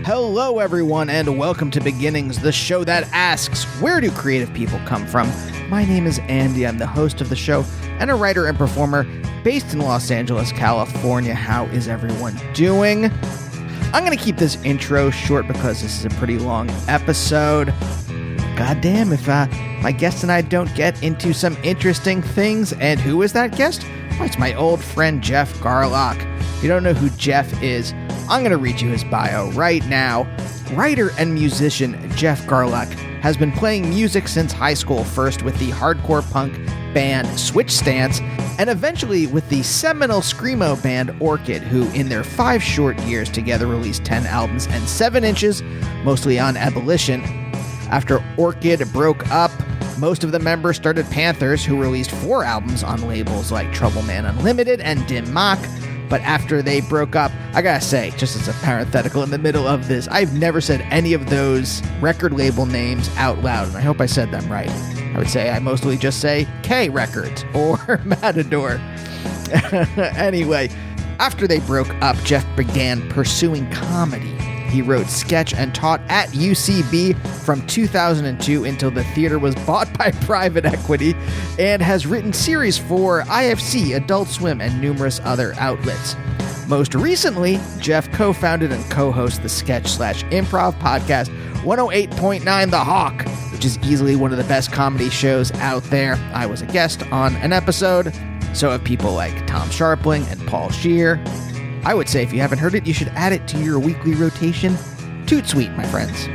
Hello, everyone, and welcome to Beginnings, the show that asks, where do creative people come from? My name is Andy. I'm the host of the show and a writer and performer based in Los Angeles, California. How is everyone doing? I'm going to keep this intro short because this is a pretty long episode. Goddamn, if my guest and I don't get into some interesting things. And who is that guest? Well, it's my old friend, Geoff Garlock. If you don't know who Geoff is, I'm going to read you his bio right now. Writer and musician Geoff Garlock has been playing music since high school, first with the hardcore punk band Switch Stance, and eventually with the seminal screamo band Orchid, who in their 5 short years together released 10 albums and 7 inches, mostly on Abolition. After Orchid broke up, most of the members started Panthers, who released 4 albums on labels like Trouble Man Unlimited and Dim Mak. But after they broke up, I gotta say, just as a parenthetical in the middle of this, I've never said any of those record label names out loud, and I hope I said them right. I would say I mostly just say K Records or Matador. Anyway, after they broke up, Geoff began pursuing comedy. He wrote sketch and taught at UCB from 2002 until the theater was bought by private equity, and has written series for IFC, Adult Swim, and numerous other outlets. Most recently, Geoff co-founded and co-hosts the sketch/improv podcast 108.9 The Hawk, which is easily one of the best comedy shows out there. I was a guest on an episode, so have people like Tom Sharpling and Paul Scheer. I would say if you haven't heard it, you should add it to your weekly rotation. Toot sweet, my friends.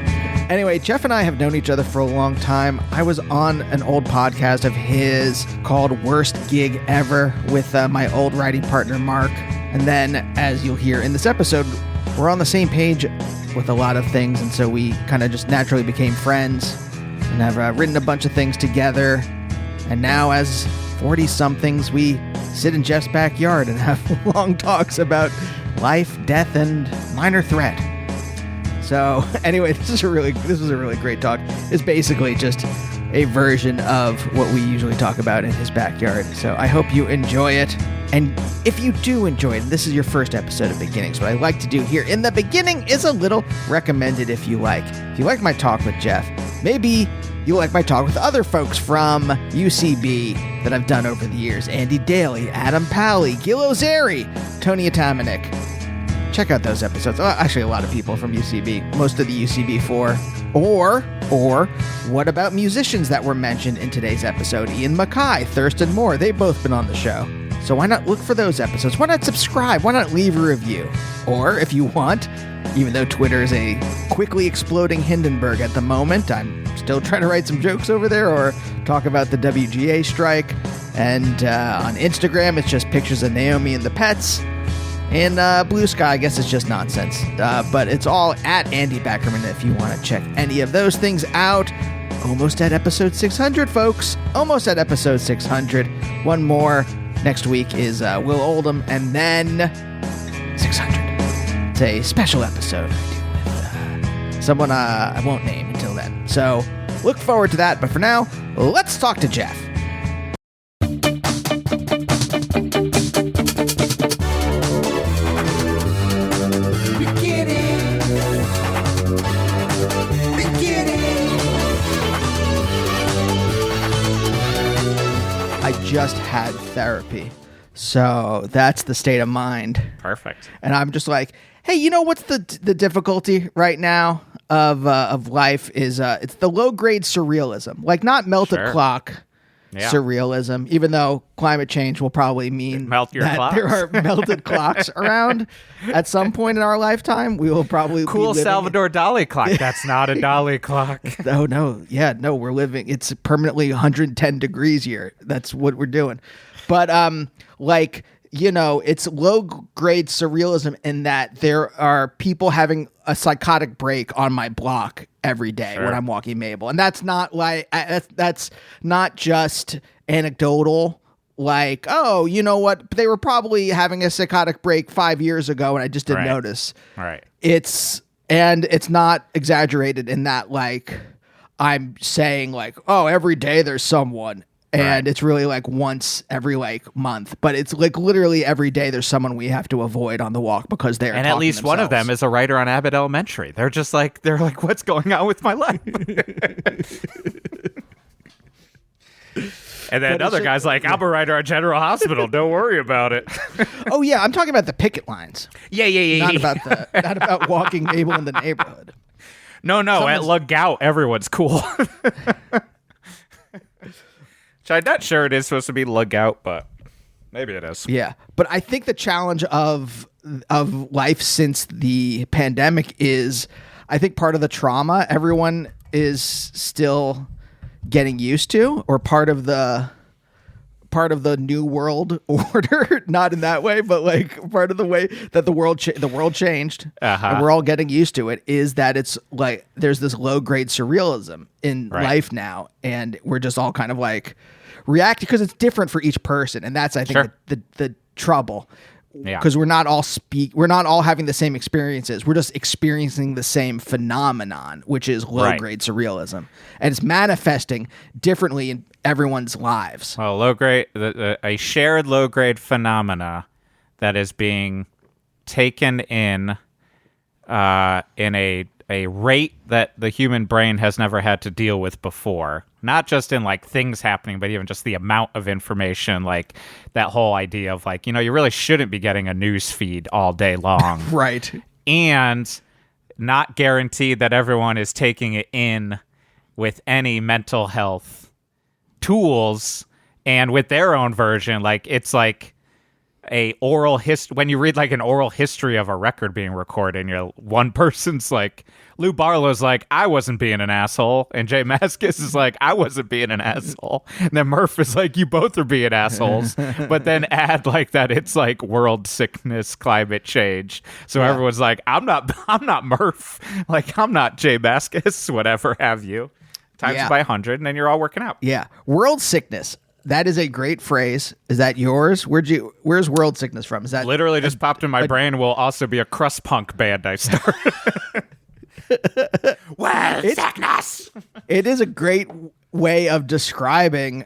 Anyway, Geoff and I have known each other for a long time. I was on an old podcast of his called Worst Gig Ever with my old writing partner, Mark. And then, as you'll hear in this episode, we're on the same page with a lot of things. And so we kind of just naturally became friends and have written a bunch of things together. And now, as 40-somethings, we sit in Geoff's backyard and have long talks about life, death, and minor threat. So anyway, this was a really great talk. It's basically just a version of what we usually talk about in his backyard. So I hope you enjoy it. And if you do enjoy it, this is your first episode of Beginnings. What I like to do here in the beginning is a little recommended if you like. If you like my talk with Geoff, maybe you like my talk with other folks from UCB that I've done over the years. Andy Daly, Adam Pally, Gil Ozeri, Tony Atamanik. Check out those episodes. Well, actually, a lot of people from UCB, most of the UCB 4. Or what about musicians that were mentioned in today's episode? Ian Mackay, Thurston Moore, they've both been on the show. So why not look for those episodes? Why not subscribe? Why not leave a review? Or if you want, even though Twitter is a quickly exploding Hindenburg at the moment, I'm still trying to write some jokes over there or talk about the WGA strike. And on Instagram, it's just pictures of Naomi and the pets. And Blue Sky, I guess it's just nonsense. But it's all at Andy Beckerman if you want to check any of those things out. Almost at episode 600, folks. Almost at episode 600. One more. Next week is Will Oldham, and then 600. It's a special episode I do with someone I won't name until then. So look forward to that. But for now, let's talk to Geoff. I just had therapy, so that's the state of mind. Perfect. And I'm just like, hey, you know what's the difficulty right now of life is it's the low grade surrealism, like not melted clock surrealism. Even though climate change will probably mean melt your clocks. There are melted clocks around at some point in our lifetime. We will probably cool be Salvador Dali clock. That's not a Dali clock. Oh no, yeah, no, we're living. It's permanently 110 degrees here. That's what we're doing. But like, you know, it's low grade surrealism in that there are people having a psychotic break on my block every day when I'm walking Mabel, and that's not like that's not just anecdotal. Like, oh, you know what? They were probably having a psychotic break 5 years ago, and I just didn't notice. Right. It's not exaggerated in that, like, I'm saying like, oh, every day there's someone. And it's really like once every like month, but it's like literally every day there's someone we have to avoid on the walk because they're and at least one of them is a writer on Abbott Elementary. They're like, what's going on with my life? And then another guy's like, I'm a writer on General Hospital. Don't worry about it. Oh yeah, I'm talking about the picket lines. Yeah. Not about walking Mabel in the neighborhood. No. At Lookout, everyone's cool. Which I'm not sure it is supposed to be Lookout, but maybe it is. Yeah, but I think the challenge of life since the pandemic is, I think part of the trauma everyone is still getting used to, or part of the new world order. Not in that way, but like part of the way that the world changed, and we're all getting used to it. Is that it's like there's this low grade surrealism in life now, and we're just all kind of like reacting because it's different for each person, and that's I think the trouble. Because we're not all having the same experiences. We're just experiencing the same phenomenon, which is low-grade surrealism, and it's manifesting differently in everyone's lives. Well, low-grade, a shared low-grade phenomena that is being taken in a rate that the human brain has never had to deal with before. Not just in like things happening, but even just the amount of information, like that whole idea of like, you really shouldn't be getting a news feed all day long. Right. And not guaranteed that everyone is taking it in with any mental health tools and with their own version. Like it's like a oral history. When you read like an oral history of a record being recorded, and one person's like, Lou Barlow's like, I wasn't being an asshole, and Jay Mascis is like, I wasn't being an asshole, and then Murph is like, you both are being assholes, but then add like that it's like world sickness, climate change, so everyone's like, I'm not Murph, like I'm not Jay Mascis, whatever have you, times by 100, and then you're all working out. Yeah, world sickness. That is a great phrase. Is that yours? Where's world sickness from? Is that literally just popped in my brain? Will also be a crust punk band I started. World sickness. It is a great way of describing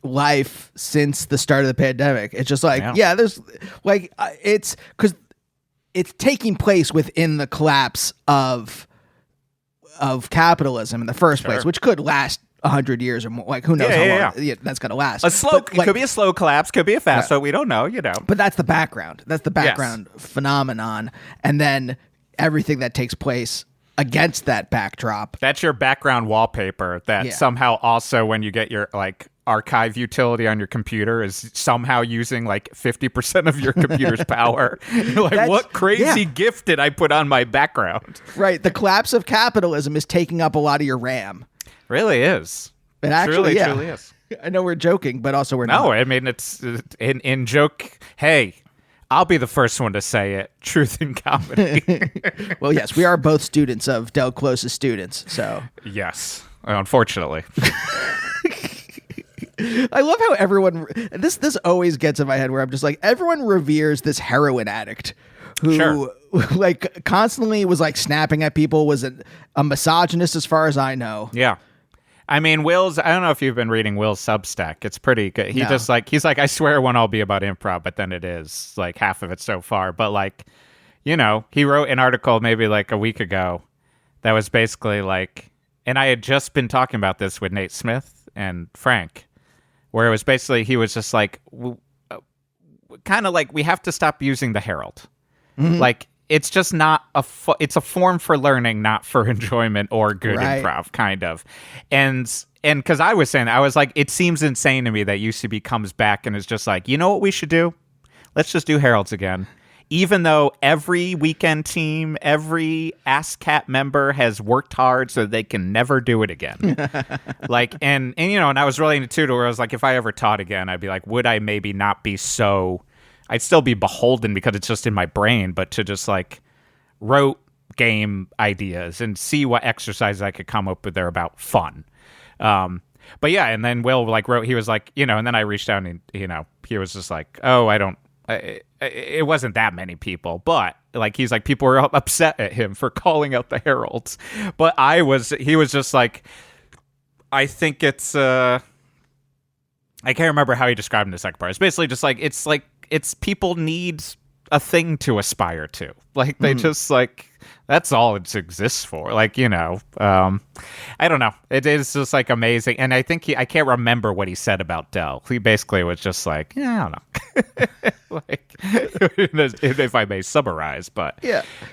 life since the start of the pandemic. It's just like, there's like it's because it's taking place within the collapse of capitalism in the first place, which could last 100 years or more. Like who knows how long that's going to last. A slow, it could be a slow collapse, could be a fast, so we don't know, But that's the background. That's the background phenomenon. And then everything that takes place against that backdrop. That's your background wallpaper that somehow also when you get your like archive utility on your computer is somehow using like 50% of your computer's power. You're like, what crazy gift did I put on my background? Right. The collapse of capitalism is taking up a lot of your RAM. Really is. It actually truly is. I know we're joking, but also we're not. No, I mean, it's in joke. Hey, I'll be the first one to say it. Truth in comedy. Well, yes, we are both students of Del Close's students, so. Yes, unfortunately. I love how everyone, this always gets in my head where I'm just like, everyone reveres this heroin addict who like constantly was like snapping at people, was a misogynist as far as I know. Yeah. I mean, Will's, I don't know if you've been reading Will's Substack. It's pretty good. He's like, I swear it won't all be about improv, but then it is like half of it so far. But like, he wrote an article maybe like a week ago that was basically like, and I had just been talking about this with Nate Smith and Frank, where it was basically, he was just like, kind of like, we have to stop using the Herald. Mm-hmm. Like, it's just not it's a form for learning, not for enjoyment or good improv, kind of. And because I was saying, I was like, it seems insane to me that UCB comes back and is just like, you know what we should do? Let's just do Heralds again. Even though every weekend team, every ASCAP member has worked hard so they can never do it again. Like, and I was relating to too, where I was like, if I ever taught again, I'd be like, would I maybe not be so... I'd still be beholden because it's just in my brain, but to just like rote game ideas and see what exercises I could come up with there about fun. But yeah, and then Will like wrote, he was like, and then I reached out and, he was just like, oh, it wasn't that many people, but like, he's like, people were upset at him for calling out the Heralds. But he was just like, I think it's, I can't remember how he described the second part. It's basically just it's people need a thing to aspire to. Like they just that's all it exists for. I don't know. It is just amazing. And I think I can't remember what he said about Dell. He basically was just I don't know. If I may summarize, but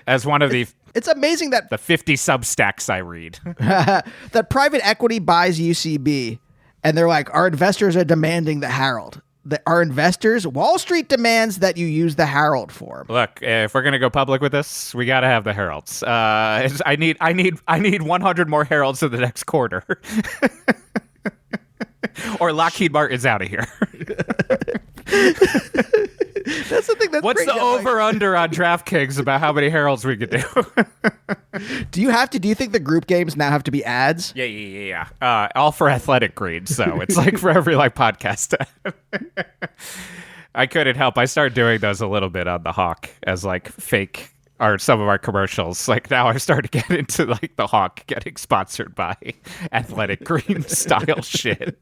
as one of it's amazing that the 50 Substacks I read, that private equity buys UCB and they're like, our investors are demanding the Herald. Our investors, Wall Street demands that you use the Herald form. Look, if we're gonna go public with this, we gotta have the Heralds. I need 100 more Heralds in the next quarter, or Lockheed Martin's out of here. That's the thing. What's the over/under on DraftKings about how many Heralds we could do? Do you think the group games now have to be ads? Yeah. All for athletic greens, so it's for every podcast. I couldn't help. I started doing those a little bit on the Hawk as fake are some of our commercials. Now I started to get into the Hawk getting sponsored by Athletic Green style shit.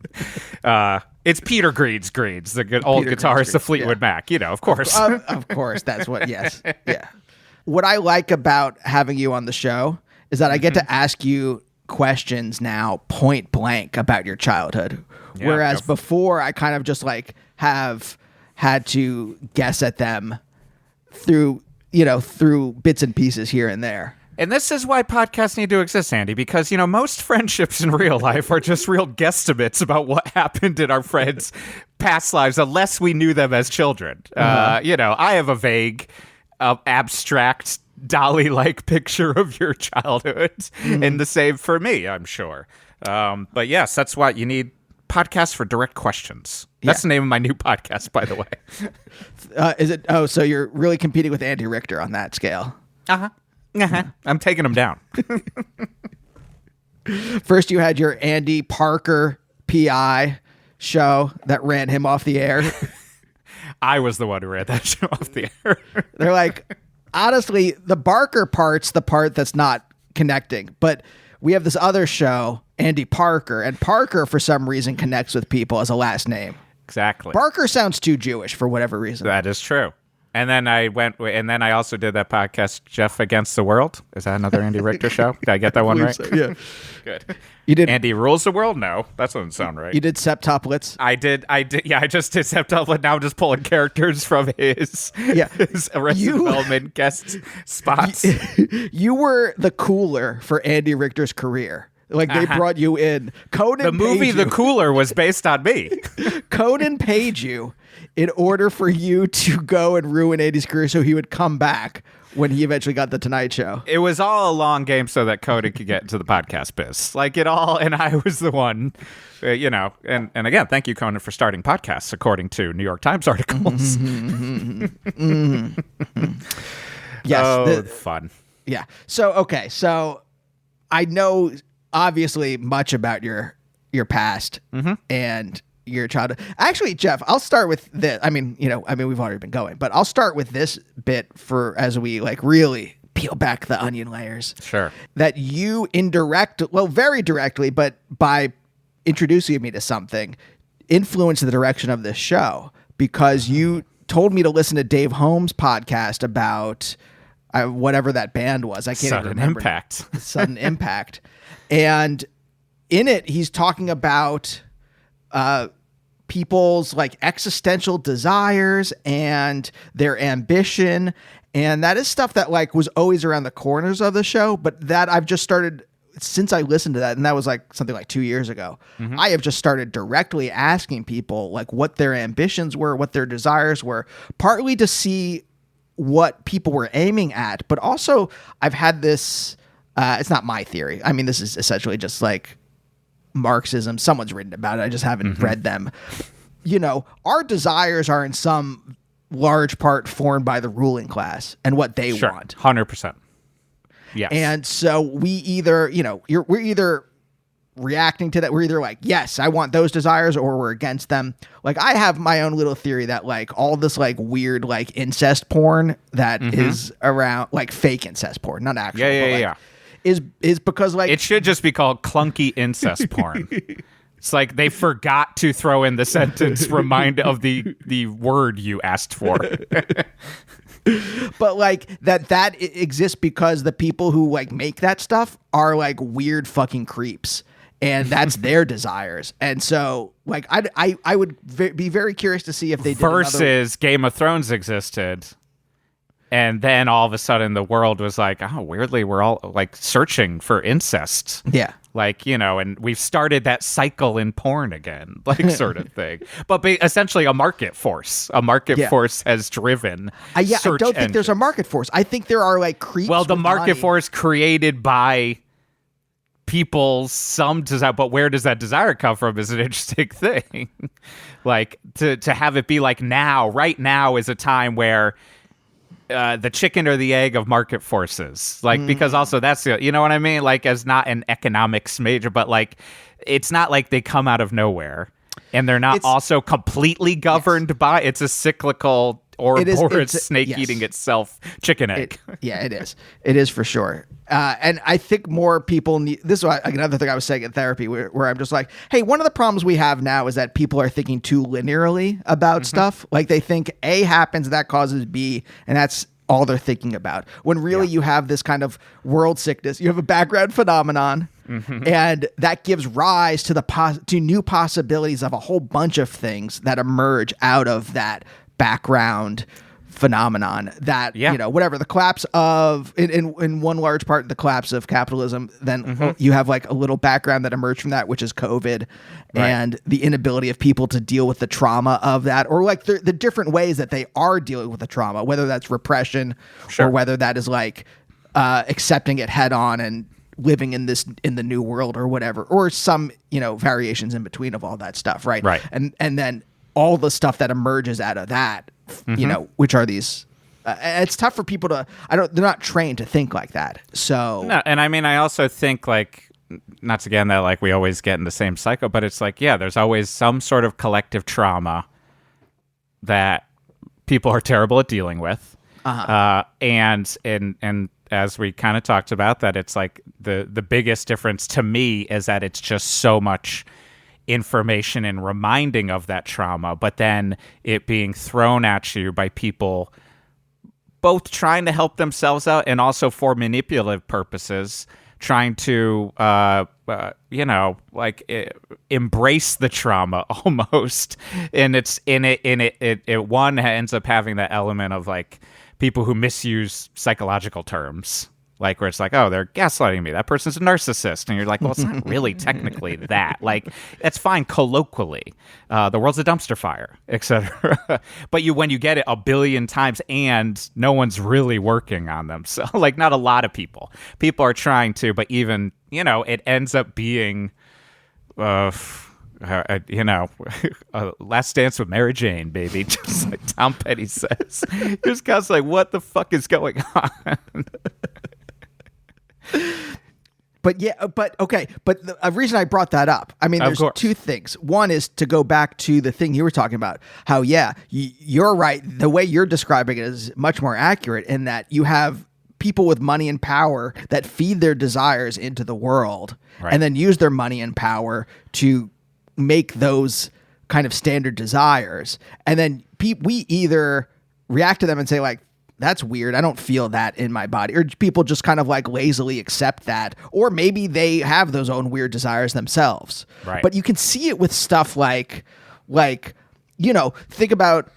It's Peter Green's greens, the good old guitarist of Fleetwood Mac. Of course. Of course, that's what. Yes, yeah. What I like about having you on the show is that I get to ask you questions now, point blank, about your childhood, whereas before I kind of just have had to guess at them through bits and pieces here and there. And this is why podcasts need to exist, Andy, because, most friendships in real life are just real guesstimates about what happened in our friends' past lives, unless we knew them as children. I have a vague, abstract, Dolly-like picture of your childhood, and the same for me, I'm sure. But yes, that's why you need podcasts for direct questions. That's the name of my new podcast, by the way. Is it? Oh, so you're really competing with Andy Richter on that scale. I'm taking him down. First, you had your Andy Parker PI show that ran him off the air. I was the one who ran that show off the air. They're like, honestly, the Barker part's the part that's not connecting. But we have this other show, Andy Parker, and Parker, for some reason, connects with people as a last name. Exactly. Barker sounds too Jewish for whatever reason. That is true. And then I also did that podcast, Geoff Against the World. Is that another Andy Richter show? Did I get that one right? So, yeah. Good. You did Andy Rules the World? No, that doesn't sound right. You did septuplets? I did. Yeah, I just did septuplet. Now I'm just pulling characters from his Arrested Development guest spots. You were the cooler for Andy Richter's career. They brought you in. The movie The Cooler was based on me. Conan paid you in order for you to go and ruin Andy's career so he would come back when he eventually got The Tonight Show. It was all a long game so that Conan could get into the podcast biz. And I was the one, and again, thank you, Conan, for starting podcasts, according to New York Times articles. Yes. Fun. Yeah. So I know obviously much about your past and your childhood. Actually, Geoff, I'll start with this. I mean, we've already been going, but I'll start with this bit as we really peel back the onion layers. Sure. That you very directly, but by introducing me to something, influenced the direction of this show, because you told me to listen to Dave Holmes' podcast about whatever that band was. I can't even remember. Sudden Impact. And in it, he's talking about people's existential desires and their ambition. And that is stuff that was always around the corners of the show, but that I've just started since I listened to that. And that was something 2 years ago. I have just started directly asking people what their ambitions were, what their desires were, partly to see what people were aiming at. But also I've had this, it's not my theory. I mean, this is essentially just Marxism. Someone's written about it. I just haven't read them. Our desires are in some large part formed by the ruling class and what they want. 100%. Yes. And so we either, we're either reacting to that. We're either yes, I want those desires, or we're against them. I have my own little theory that all this weird incest porn that is around, fake incest porn, not actual. Yeah. Is because it should just be called clunky incest porn. It's like they forgot to throw in the sentence remind of the word you asked for. But like that exists because the people who like make that stuff are like weird fucking creeps, and that's their desires. And so like I would be very curious to see if they did versus Game of Thrones existed. And then all of a sudden the world was like, oh, weirdly, we're all like searching for incest. Yeah. Like, and we've started that cycle in porn again, like sort of thing. But essentially a market force. A market force has driven I don't think there's a market force. I think there are like creeps. Well, the market money. Force created by people's some desire, but where does that desire come from is an interesting thing. Like to have it be like right now is a time where the chicken or the egg of market forces, like, because also that's, you know what I mean? Like, as not an economics major, but like, it's not like they come out of nowhere and they're not also completely governed by, it's a cyclical Ouroboros snake eating itself chicken egg. It is. It is for sure. And I think more people need, this is another thing I was saying in therapy where I'm just like, hey, one of the problems we have now is that people are thinking too linearly about stuff. Like they think A happens, that causes B, and that's all they're thinking about. When really you have this kind of world sickness, you have a background phenomenon, and that gives rise to to new possibilities of a whole bunch of things that emerge out of that background phenomenon that whatever the collapse of in one large part the collapse of capitalism, then you have like a little background that emerged from that, which is COVID, and the inability of people to deal with the trauma of that, or like the different ways that they are dealing with the trauma, whether that's repression or whether that is like accepting it head on and living in the new world or whatever, or some variations in between of all that stuff, right? And then all the stuff that emerges out of that, which are these, it's tough for people to, they're not trained to think like that. So, no, and I mean, I also think like, not again that like we always get in the same cycle, but it's like, there's always some sort of collective trauma that people are terrible at dealing with. And as we kind of talked about, that it's like the biggest difference to me is that it's just so much information and reminding of that trauma, but then it being thrown at you by people both trying to help themselves out and also for manipulative purposes, trying to embrace the trauma almost. And it's it one ends up having that element of like people who misuse psychological terms, like where it's like, oh, they're gaslighting me, that person's a narcissist, and you're like, well, it's not really technically that. Like, that's fine colloquially. The world's a dumpster fire, etc. But when you get it a billion times and no one's really working on them, so like not a lot of people are trying to, but even it ends up being Last Dance with Mary Jane, baby, just like Tom Petty says. Just kind of like, what the fuck is going on? But the reason I brought that up, I mean, there's two things. One is to go back to the thing you were talking about, how, you're right. The way you're describing it is much more accurate in that you have people with money and power that feed their desires into the world and then use their money and power to make those kind of standard desires. And then we either react to them and say like, that's weird, I don't feel that in my body. Or people just kind of like lazily accept that. Or maybe they have those own weird desires themselves. Right. But you can see it with stuff like, think about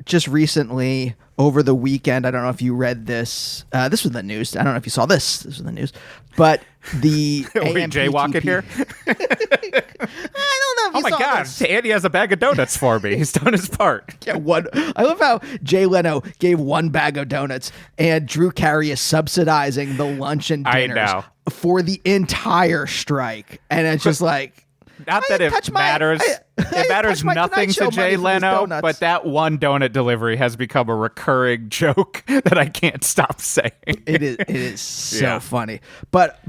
just recently over the weekend. I don't know if you read this. This was the news. I don't know if you saw this. This was the news. But the AMPTP. Jaywalking here? I don't know if you saw God, this. Andy has a bag of donuts for me. He's done his part. Yeah, I love how Jay Leno gave one bag of donuts and Drew Carey is subsidizing the lunch and dinners for the entire strike. And it's just like, not that it matters. It matters nothing to Jay Leno, but that one donut delivery has become a recurring joke that I can't stop saying. It is so funny. But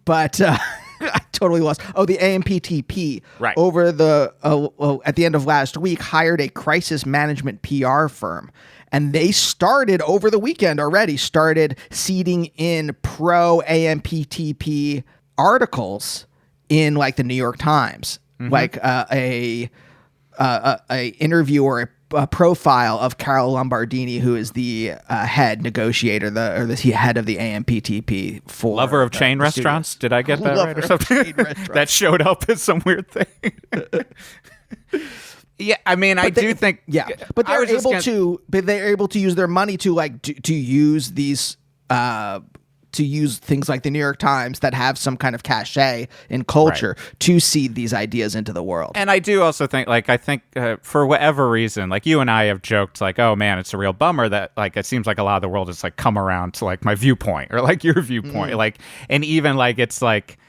I totally lost. Oh, the AMPTP over at the end of last week hired a crisis management PR firm. And they started over the weekend already seeding in pro AMPTP articles in like the New York Times. like a interview or a profile of Carol Lombardini, who is the head negotiator, or the head of the AMPTP for Lover of chain restaurants. Did I get that right or something? That showed up as some weird thing. Yeah, I mean, I do think. Yeah, but they're able to use their money to like to use these. To use things like the New York Times that have some kind of cachet in culture to seed these ideas into the world. And I do also think, for whatever reason, like you and I have joked, like, oh man, it's a real bummer that like it seems like a lot of the world has like come around to like my viewpoint or like your viewpoint, like, and even like it's like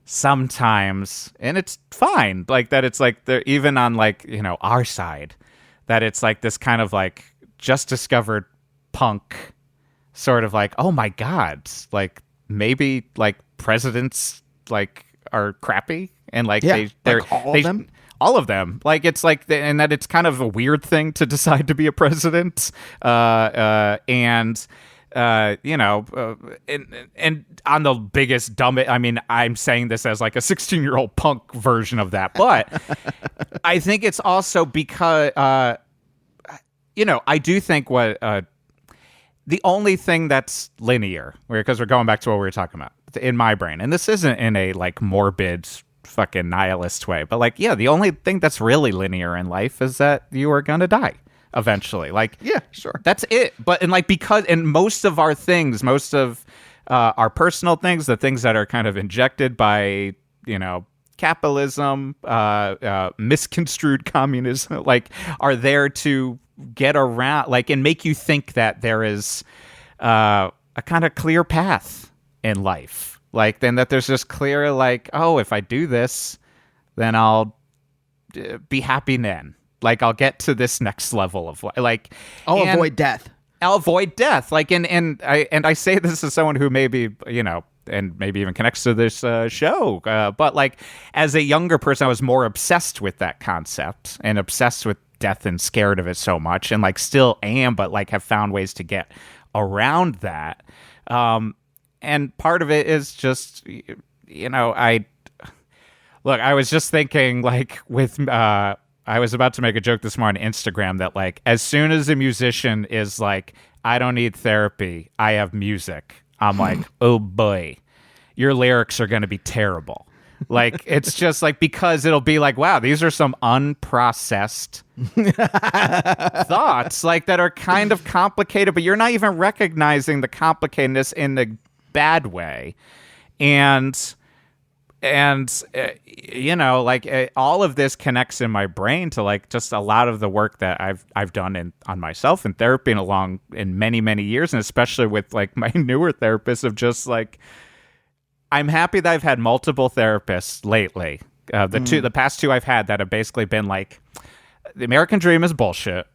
sometimes, and it's fine, like that it's like they're even on like, you know, our side, that it's like this kind of like just discovered punk. Sort of like, oh my God, like maybe like presidents like are crappy and like they're all of them. Like it's like, and that it's kind of a weird thing to decide to be a president. And on the biggest dumbest, I mean, I'm saying this as like a 16-year-old punk version of that, but I think it's also because, I do think the only thing that's linear, because we're going back to what we were talking about in my brain, and this isn't in a like morbid fucking nihilist way, but like, yeah, the only thing that's really linear in life is that you are gonna die eventually. Like, yeah, sure, that's it. But and like because and most of our things, most of our personal things, the things that are kind of injected by capitalism, misconstrued communism, like are there to get around, like, and make you think that there is a kind of clear path in life, like then that there's just clear, like, oh, if I do this, then I'll be happy then, like I'll get to this next level of like I'll avoid death, like, and I say this as someone who maybe and maybe even connects to this show, but like as a younger person, I was more obsessed with that concept and obsessed with death and scared of it so much, and like still am, but like have found ways to get around that. And part of it is just, I was just thinking like with, I was about to make a joke this morning on Instagram that like, as soon as a musician is like, I don't need therapy, I have music, I'm like, oh boy, your lyrics are going to be terrible. Like, it's just like, because it'll be like, wow, these are some unprocessed thoughts, like that are kind of complicated, but you're not even recognizing the complicatedness in the bad way. And all of this connects in my brain to like just a lot of the work that I've done on myself in therapy and in many, many years. And especially with like my newer therapists of just like, I'm happy that I've had multiple therapists lately. The past two I've had that have basically been like, the American dream is bullshit.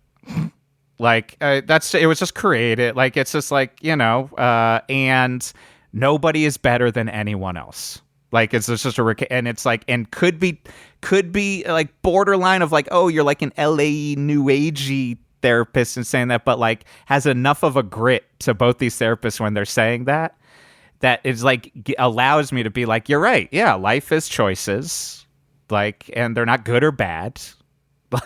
Like it was just created. Like, it's just like, and nobody is better than anyone else. Like, it's just and it's like, and could be like borderline of like, oh, you're like an LA new agey therapist and saying that, but like has enough of a grit to both these therapists when they're saying that is like allows me to be like, you're right. Yeah. Life is choices, like, and they're not good or bad.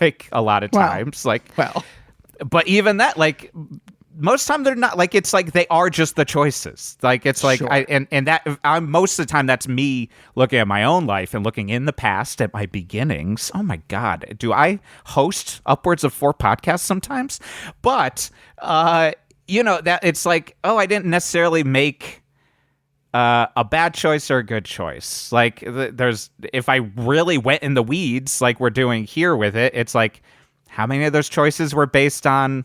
Like a lot of times, but even that, like, most time they're not, like, it's like they are just the choices. Like, it's like, sure. I'm most of the time that's me looking at my own life and looking in the past at my beginnings. Oh my God. Do I host upwards of 4 podcasts sometimes? But, that it's like, oh, I didn't necessarily make a bad choice or a good choice. Like if I really went in the weeds, like we're doing here with it, it's like, how many of those choices were based on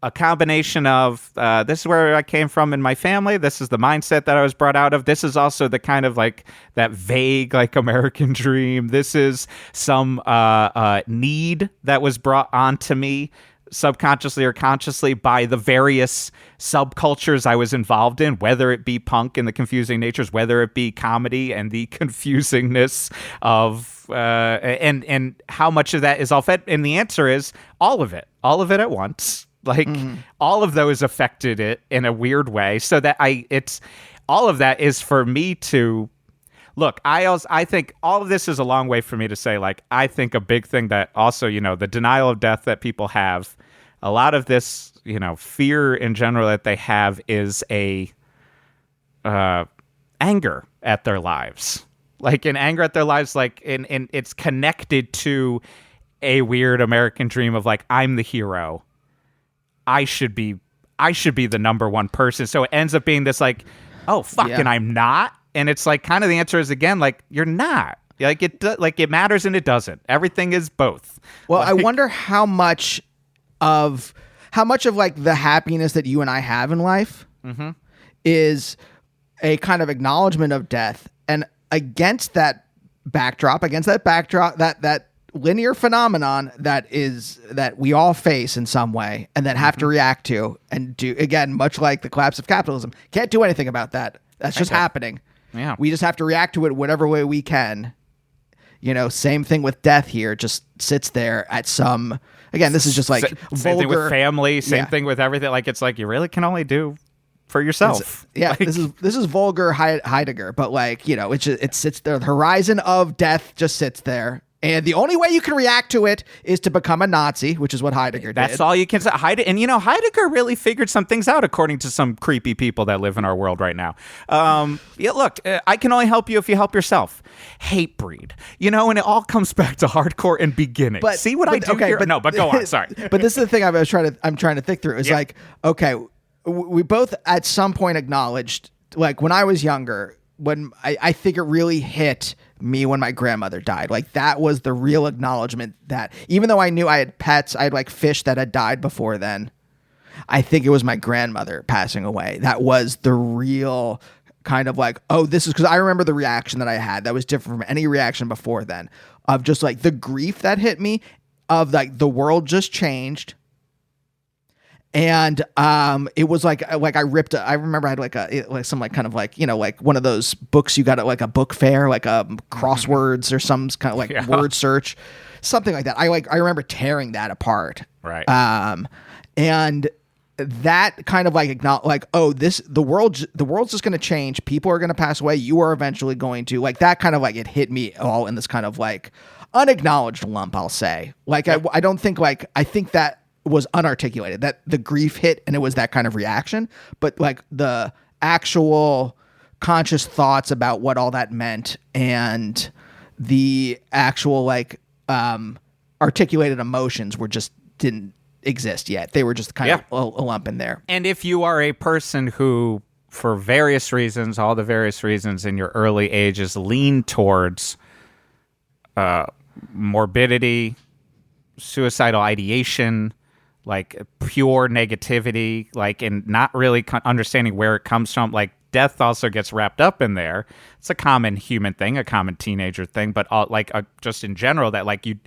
a combination of this is where I came from in my family, this is the mindset that I was brought out of, this is also the kind of like that vague like American dream, this is some need that was brought onto me subconsciously or consciously by the various subcultures I was involved in, whether it be punk and the confusing natures, whether it be comedy and the confusingness of and how much of that is all fed. And the answer is all of it at once. Like all of those affected it in a weird way, so that all of that is for me to look, I think all of this is a long way for me to say, like, I think a big thing that also, the denial of death that people have, a lot of this, fear in general that they have is a anger at their lives. Like an anger at their lives, like in it's connected to a weird American dream of like, I'm the hero. I should be the number one person. So it ends up being this like, oh fuck, and I'm not. And it's like kind of the answer is again like you're not. Like it matters and it doesn't. Everything is both. Well, I wonder how much of like the happiness that you and I have in life is a kind of acknowledgement of death, and against that backdrop, that linear phenomenon that we all face in some way and that have to react to and do, again, much like the collapse of capitalism, can't do anything about that. That's just happening. Yeah. We just have to react to it whatever way we can. Same thing with death here, just sits there at some, again, this is just like vulgar. Same thing with family, same thing with everything. Like, it's like, you really can only do for yourself. This is vulgar Heidegger, but like, it sits there. The horizon of death just sits there. And the only way you can react to it is to become a Nazi, which is what Heidegger did. That's all you can say. Heidegger really figured some things out, according to some creepy people that live in our world right now. Look, I can only help you if you help yourself. Hate breed. And it all comes back to hardcore and beginning. But see what I do here? But go on. Sorry. But this is the thing I'm trying to think through. Is like, okay, we both at some point acknowledged, like when I was younger, when I think it really hit me when my grandmother died. Like that was the real acknowledgement that even though I knew I had pets, I had like fish that had died before then. I think it was my grandmother passing away. That was the real kind of like, oh, this is because I remember the reaction that I had that was different from any reaction before then, of just like the grief that hit me of like the world just changed. And it was like I remember I had like some like kind of like, like one of those books you got at like a book fair, like crosswords or some kind of like word search, something like that. I remember tearing that apart. Right. And that kind of like oh, the world's just going to change. People are going to pass away. You are eventually going to, like, that kind of like, it hit me all in this kind of like unacknowledged lump, I'll say. Like, I don't think like, I think that was unarticulated, that the grief hit and it was that kind of reaction, but like the actual conscious thoughts about what all that meant and the actual like articulated emotions didn't exist yet. They were just kind of a lump in there. And if you are a person who, for various reasons, all the various reasons in your early ages, lean towards morbidity, suicidal ideation, like pure negativity, like, and not really understanding where it comes from. Like, death also gets wrapped up in there. It's a common human thing, a common teenager thing, but just in general, that like you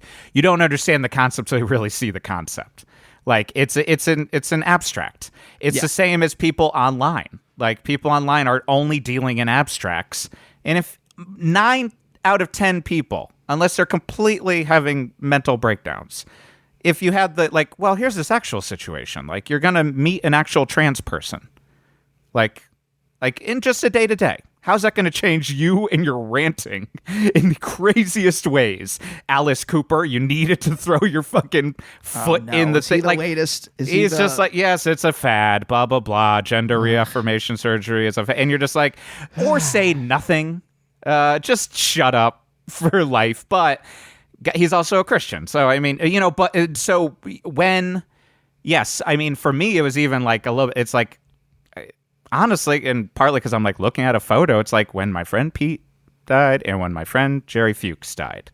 don't understand the concept until you really see the concept. Like it's an abstract. It's the same as people online. Like, people online are only dealing in abstracts, and if 9 out of 10 people, unless they're completely having mental breakdowns, if you had well, here's this actual situation. Like, you're going to meet an actual trans person. Like in just a day-to-day. How's that going to change you and your ranting in the craziest ways? Alice Cooper, you needed to throw your fucking foot in the thing. Like, the latest? He's just like, yes, it's a fad, blah, blah, blah. Gender reaffirmation surgery is a fad. And you're just like, or say nothing. Just shut up for life. But he's also a Christian. So, I mean, but so when, yes, I mean, for me, it was even like a little, it's like, honestly, and partly because I'm like looking at a photo, it's like when my friend Pete died and when my friend Jerry Fuchs died.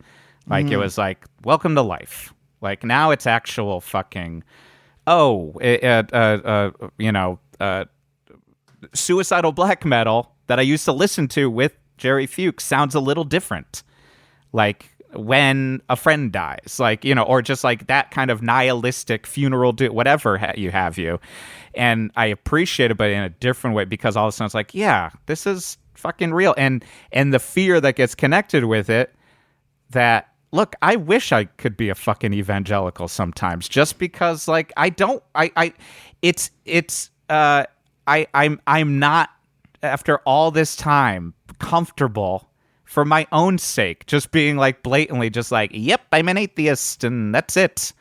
Like, it was like, welcome to life. Like, now it's actual fucking, suicidal black metal that I used to listen to with Jerry Fuchs sounds a little different. Like, when a friend dies, like, or just like that kind of nihilistic funeral, whatever you have you. And I appreciate it, but in a different way, because all of a sudden it's like, yeah, this is fucking real. And the fear that gets connected with it, that, look, I wish I could be a fucking evangelical sometimes, just because like, I'm not, after all this time, comfortable for my own sake, just being like blatantly just like, yep, I'm an atheist and that's it.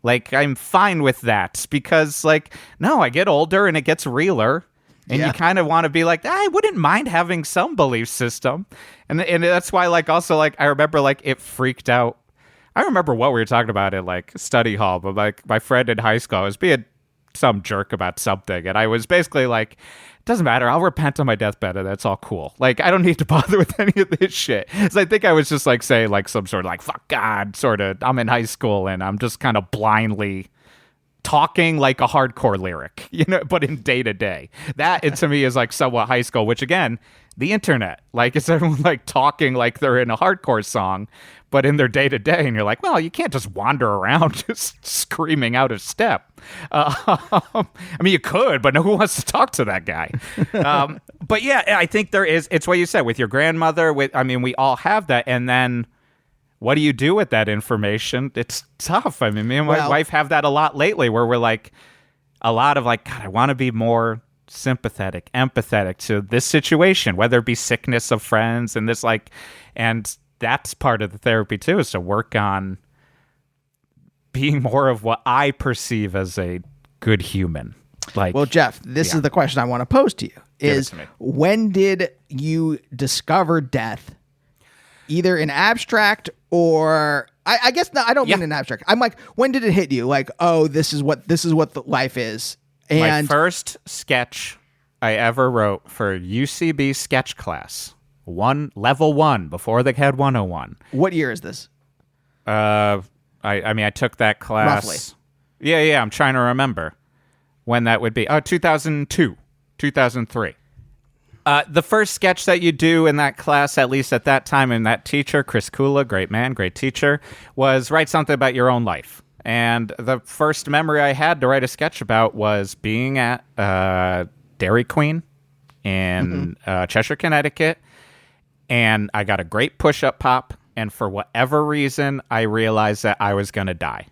Like, I'm fine with that because, like, no, I get older and it gets realer. And you kind of want to be like, I wouldn't mind having some belief system. And that's why, like, also, like, I remember, like, it freaked out. I remember what we were talking about at, like, study hall. But, like, my friend in high school was being some jerk about something. And I was basically like, doesn't matter. I'll repent on my deathbed and that's all cool. Like, I don't need to bother with any of this shit. So I think I was just like saying like some sort of like, fuck God, sort of, I'm in high school and I'm just kind of blindly talking like a hardcore lyric, you know, but in day to day. That, it, to me, is like somewhat high school, which again, the internet, like it's everyone like talking like they're in a hardcore song, but in their day to day. And you're like, well, you can't just wander around just screaming out of step. I mean, you could, but who wants to talk to that guy? But yeah, I think there is, it's what you said with your grandmother, I mean, we all have that. And then what do you do with that information? It's tough. I mean, me and my wife have that a lot lately where we're like, a lot of like, God, I want to be more sympathetic, empathetic to this situation, whether it be sickness of friends and this like, and that's part of the therapy too, is to work on being more of what I perceive as a good human. Like, well, Geoff, this is the question I want to pose to you: is when did you discover death, either in abstract or I guess no, I don't mean in abstract. I'm like, when did it hit you? Like, oh, this is what the life is. And my first sketch I ever wrote for UCB sketch class, level 1 before they had 101. What year is this? I mean, I took that class. Roughly. Yeah. I'm trying to remember when that would be. 2002, 2003. The first sketch that you do in that class, at least at that time, and that teacher, Chris Kula, great man, great teacher, was write something about your own life. And the first memory I had to write a sketch about was being at Dairy Queen in Cheshire, Connecticut. And I got a great push-up pop. And for whatever reason, I realized that I was going to die.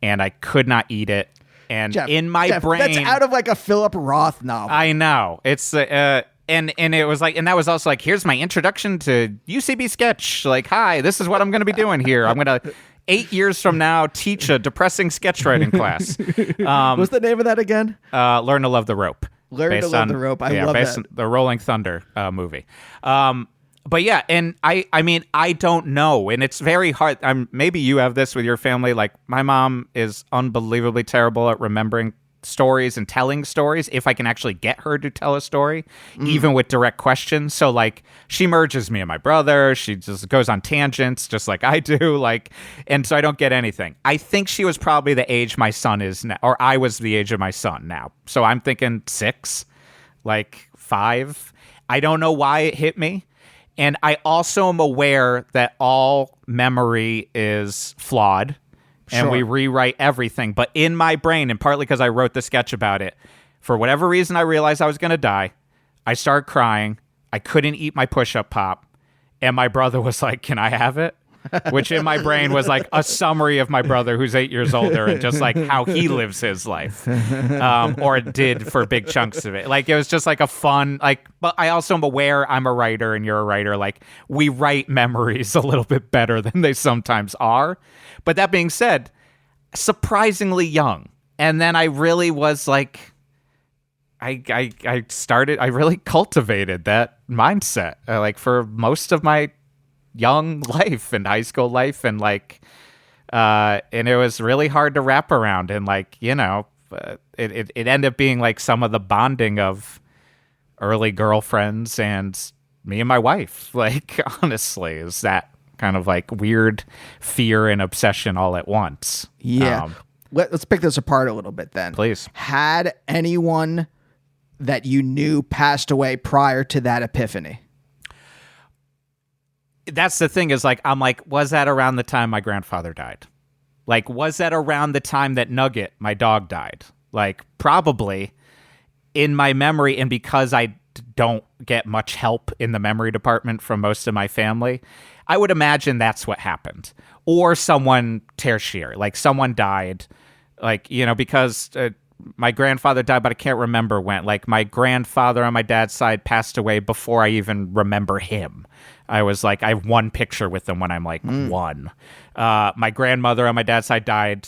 And I could not eat it. And Geoff, in my brain... That's out of like a Philip Roth novel. I know. It's... And it was like, and that was also like, here's my introduction to UCB sketch. Like, hi, this is what I'm going to be doing here. I'm going to, 8 years from now, teach a depressing sketch writing class. What's the name of that again? Learn to Love the Rope. Learn to Love the Rope. I love based that. On the Rolling Thunder movie. But yeah, and I mean, I don't know. And it's very hard. Maybe you have this with your family. Like, my mom is unbelievably terrible at remembering stories and telling stories, if I can actually get her to tell a story, even with direct questions. So like, she merges me and my brother, she just goes on tangents just like I do, like, and so I don't get anything. I think she was probably the age my son is now, or I was the age of my son now, so I'm thinking 6, like 5. I don't know why it hit me. And I also am aware that all memory is flawed. And we rewrite everything. But in my brain, and partly because I wrote the sketch about it, for whatever reason, I realized I was going to die. I started crying. I couldn't eat my push-up pop. And my brother was like, can I have it? Which in my brain was like a summary of my brother who's 8 years older and just like how he lives his life. Or did for big chunks of it. Like, it was just like a fun, like, but I also am aware I'm a writer and you're a writer. Like, we write memories a little bit better than they sometimes are. But that being said, surprisingly young. And then I really was like, I really cultivated that mindset, like for most of my young life and high school life. And like, and it was really hard to wrap around. And like, you know, it ended up being like some of the bonding of early girlfriends and me and my wife. Like, honestly, is that kind of like weird fear and obsession all at once. Yeah. Let's pick this apart a little bit then. Please. Had anyone that you knew passed away prior to that epiphany? That's the thing, is like, I'm like, was that around the time my grandfather died? Like, was that around the time that Nugget, my dog, died? Like, probably in my memory, and because I don't get much help in the memory department from most of my family, I would imagine that's what happened. Or someone tertiary, like someone died, like, you know, because my grandfather died, but I can't remember when. Like, my grandfather on my dad's side passed away before I even remember him. I was like, I have one picture with him when I'm like one. My grandmother on my dad's side died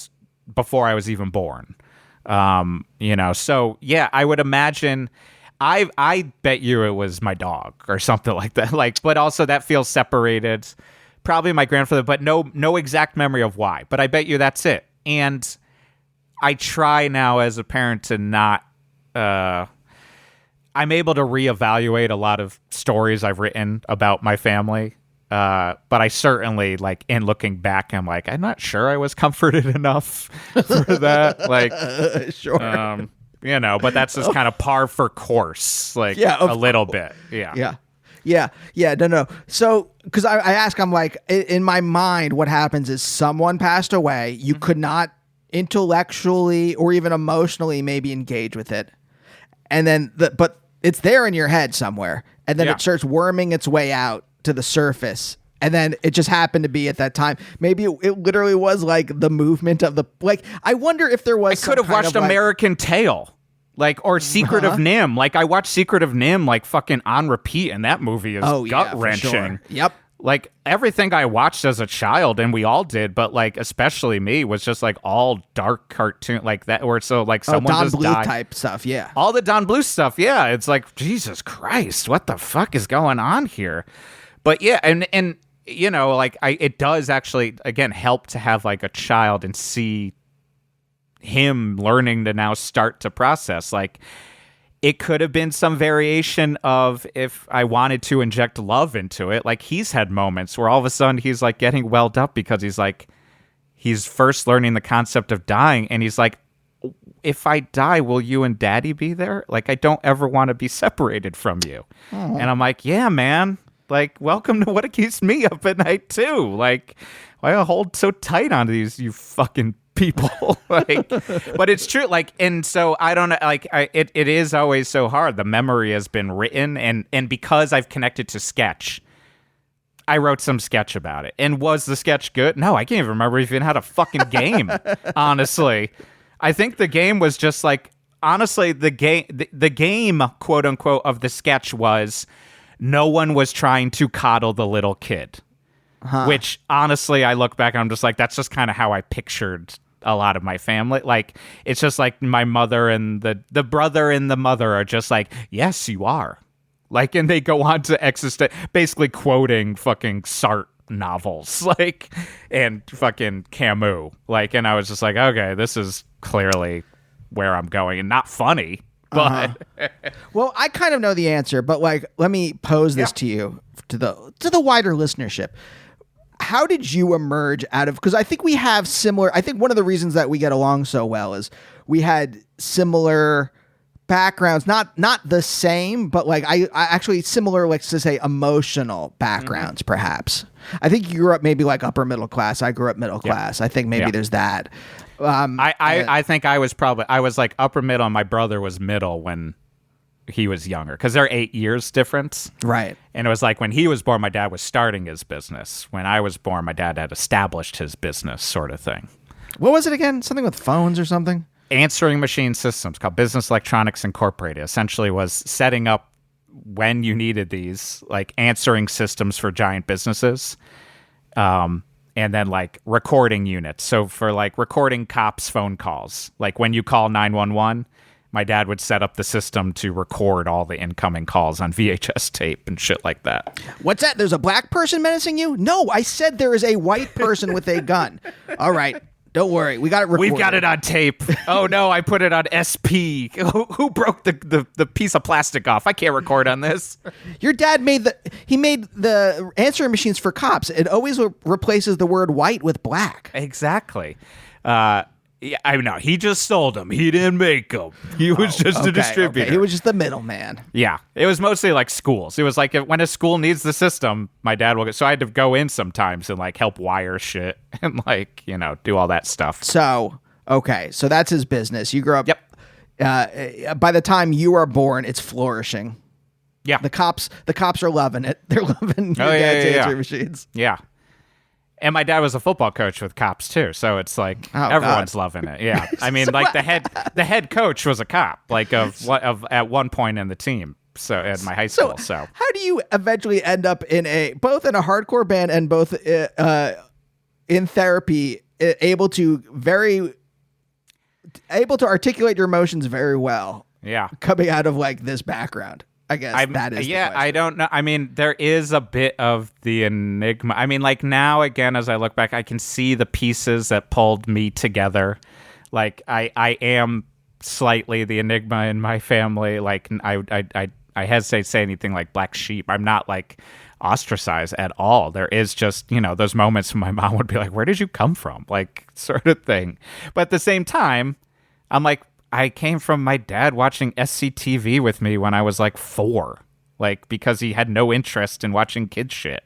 before I was even born. So yeah, I would imagine. I bet you it was my dog or something like that. Like, but also that feels separated. Probably my grandfather, but no exact memory of why. But I bet you that's it. And I try now as a parent to not. I'm able to reevaluate a lot of stories I've written about my family. But I certainly, like, in looking back, I'm like, I'm not sure I was comforted enough for that. Like, sure. But that's just kind of par for course, like a little bit. Yeah. No. So, because I ask, I'm like, in my mind, what happens is someone passed away. You could not intellectually or even emotionally maybe engage with it. And then, but it's there in your head somewhere. And then it starts worming its way out to the surface. And then it just happened to be at that time. Maybe it literally was like the movement of the, like, I wonder if there was. I could have watched American Tail, like, or Secret of Nim. Like, I watched Secret of Nim, like, fucking on repeat, and that movie is gut wrenching. Sure. Yep. Like, everything I watched as a child, and we all did, but, like, especially me, was just, like, all dark cartoon, like that, or so, like, someone Don just Bluth died. type stuff, yeah. All the Don Bluth stuff, yeah. It's like, Jesus Christ, what the fuck is going on here? But, yeah, and like, it does actually, again, help to have, like, a child and see him learning to now start to process, like, it could have been some variation of if I wanted to inject love into it. Like, he's had moments where all of a sudden he's like getting welled up because he's first learning the concept of dying. And he's like, if I die, will you and daddy be there? Like, I don't ever want to be separated from you. Oh. And I'm like, yeah, man, like, welcome to what keeps me up at night too. Like, why I hold so tight on these, you fucking people. Like, but it's true. Like, and so I don't know, like, it is always so hard. The memory has been written, and because I've connected to sketch, I wrote some sketch about it. And was the sketch good? No, I can't even remember if it had a fucking game. Honestly, I think the game was just like, honestly, the game, quote unquote, of the sketch was no one was trying to coddle the little kid. Which, honestly, I look back and I'm just like, that's just kind of how I pictured a lot of my family. Like, it's just like my mother and the brother and the mother are just like, yes, you are. Like, and they go on to basically quoting fucking Sartre novels, like, and fucking Camus. Like, and I was just like, okay, this is clearly where I'm going, and not funny. But well, I kind of know the answer, but, like, let me pose this to you, to the wider listenership. How did you emerge out of, because I think we have similar, I think one of the reasons that we get along so well is we had similar backgrounds, not the same, but, like, I actually similar, like, to say, emotional backgrounds, perhaps. I think you grew up maybe like upper middle class. I grew up middle class. I think maybe there's that. I think I was like upper middle, and my brother was middle when he was younger, because they're 8 years difference. Right. And it was like when he was born, my dad was starting his business. When I was born, my dad had established his business, sort of thing. What was it again? Something with phones or something? Answering machine systems, called Business Electronics Incorporated. Essentially was setting up, when you needed these, like, answering systems for giant businesses. And then, like, recording units. So for, like, recording cops' phone calls, like when you call 911, my dad would set up the system to record all the incoming calls on VHS tape and shit like that. What's that? There's a black person menacing you? No, I said there is a white person with a gun. All right. Don't worry. We got it recorded. We've got it on tape. Oh, no, I put it on SP. Who broke the piece of plastic off? I can't record on this. Your dad made the answering machines for cops. It always replaces the word white with black. Exactly. Yeah, I know. He just sold them. He didn't make them. He was just a distributor. Okay. He was just the middleman. Yeah. It was mostly like schools. It was like when a school needs the system, my dad will get. So I had to go in sometimes and, like, help wire shit and, like, you know, do all that stuff. So, okay. So that's his business. You grew up. Yep. By the time you are born, it's flourishing. Yeah. The cops are loving it. They're loving your dad's answering machines. Yeah. And my dad was a football coach with cops too, so it's like everyone's loving it. Yeah, I mean, like the head coach was a cop, like at one point in the team. So at my high school. So how do you eventually end up both in a hardcore band and both in therapy, able to articulate your emotions very well? Yeah, coming out of like this background. I guess that is. Yeah, I don't know. I mean, there is a bit of the enigma. I mean, like now again, as I look back, I can see the pieces that pulled me together. Like I am slightly the enigma in my family. Like I hesitate to say anything like black sheep. I'm not like ostracized at all. There is just, those moments when my mom would be like, where did you come from? Like sort of thing. But at the same time, I'm like, I came from my dad watching SCTV with me when I was like 4, like because he had no interest in watching kids shit.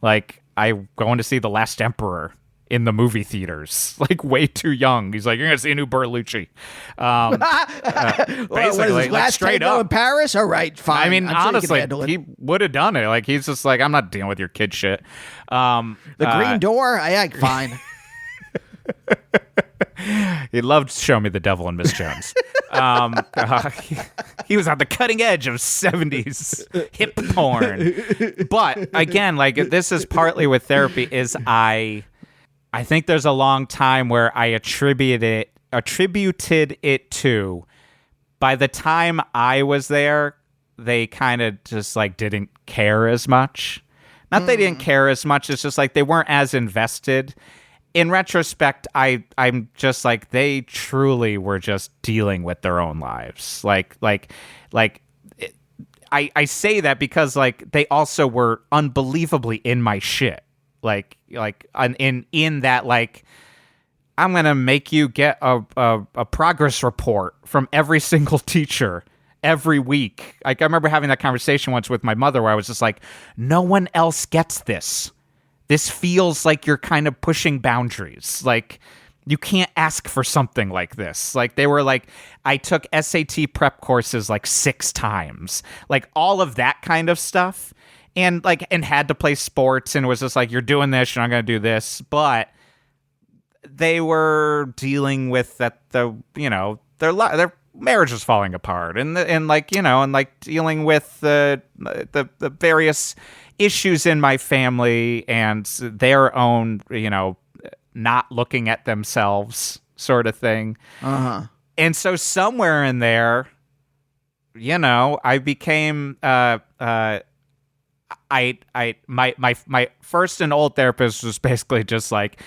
Like I going to see The Last Emperor in the movie theaters, like way too young. He's like, you're gonna see a new Bertolucci. Basically, like straight up in Paris. All right, fine. I mean, honestly, he would have done it. Like he's just like, I'm not dealing with your kid shit. The Green Door. Fine. He loved Show Me the Devil and Miss Jones. He was on the cutting edge of 70s hip porn. But again, like this is partly with therapy is I think there's a long time where I attributed it to, by the time I was there, they kind of just like didn't care as much. Not they didn't care as much, it's just like they weren't as invested. In retrospect, I'm just like, they truly were just dealing with their own lives. I say that because like they also were unbelievably in my shit. Like in that, like, I'm gonna make you get a progress report from every single teacher every week. Like I remember having that conversation once with my mother where I was just like, no one else gets this. This feels like you're kind of pushing boundaries. Like you can't ask for something like this. Like they were like, I took SAT prep courses like 6 times, like all of that kind of stuff. And had to play sports and was just like, you're doing this, you're not going to do this. But they were dealing with that, their marriage was falling apart and dealing with the various issues in my family and their own, not looking at themselves sort of thing. Uh-huh. And so somewhere in there, I became, my first and old therapist was basically just like,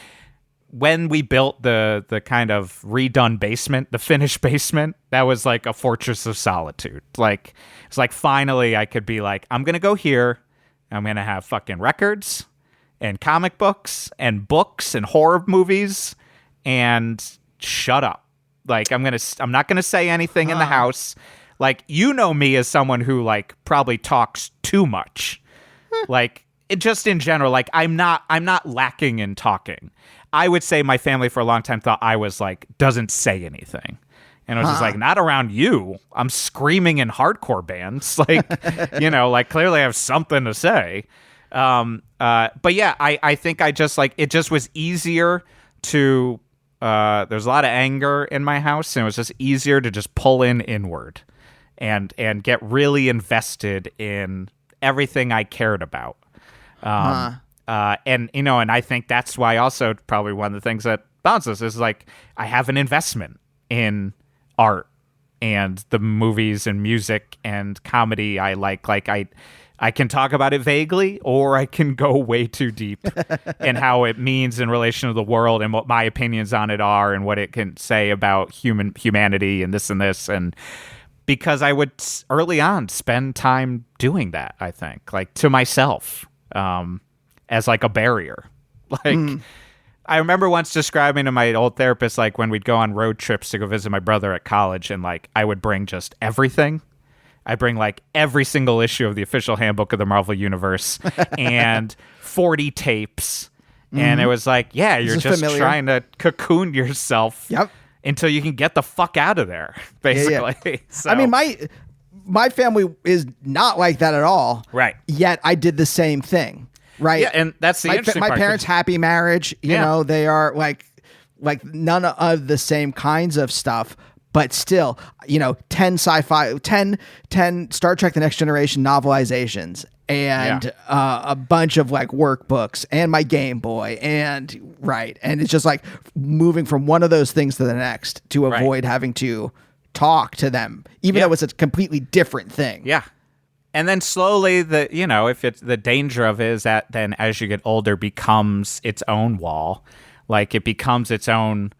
when we built the kind of redone basement, the finished basement, that was like a fortress of solitude. Like it's like finally I could be like, I'm gonna go here, I'm gonna have fucking records and comic books and horror movies and shut up. Like I'm not gonna say anything in the house. Like me as someone who like probably talks too much. Like just in general, like I'm not lacking in talking. I would say my family for a long time thought I was like, doesn't say anything. And I was just like, not around you. I'm screaming in hardcore bands. Like, like clearly I have something to say. But yeah, I think I just like, it just was easier to, there's a lot of anger in my house and it was just easier to just pull inward and get really invested in everything I cared about. And I think that's why also probably one of the things that bounces is like, I have an investment in art and the movies and music and comedy. I I can talk about it vaguely, or I can go way too deep in how it means in relation to the world and what my opinions on it are and what it can say about humanity and this. And because I would early on spend time doing that, I think, like to myself, as like a barrier. Like I remember once describing to my old therapist, like when we'd go on road trips to go visit my brother at college, and like I would bring just everything. I bring like every single issue of the official handbook of the Marvel Universe and 40 tapes. And it was like, yeah, you're just trying to cocoon yourself until you can get the fuck out of there, basically. Yeah. So, I mean, my family is not like that at all. Right. Yet I did the same thing. right? Yeah, and that's the interesting my part. parents' happy marriage, you know, they are like none of the same kinds of stuff, but still, 10 sci-fi, 10 Star Trek The Next Generation novelizations, and a bunch of like workbooks, and my Game Boy, and it's just like moving from one of those things to the next to avoid having to talk to them, even though it's a completely different thing. Yeah. And then slowly, if it's the danger of it is that then as you get older becomes its own wall. Like it becomes its own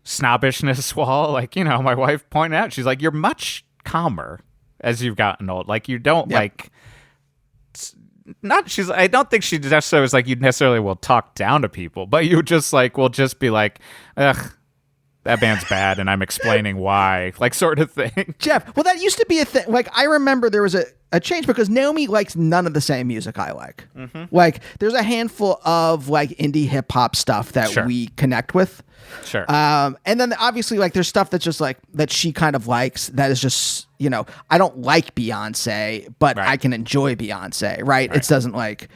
snobbishness wall. Like, my wife pointed out, she's like, you're much calmer as you've gotten old. Like you don't I don't think she necessarily was like, you necessarily will talk down to people, but you just like, will just be like, ugh, that band's bad, and I'm explaining why, like sort of thing. Geoff, well, that used to be a thing. Like, I remember there was a change because Naomi likes none of the same music I like. Mm-hmm. Like, there's a handful of like indie hip hop stuff that we connect with. Sure. And then obviously, like, there's stuff that's just like that she kind of likes that is just, I don't like Beyonce, but I can enjoy Beyonce, right? It doesn't like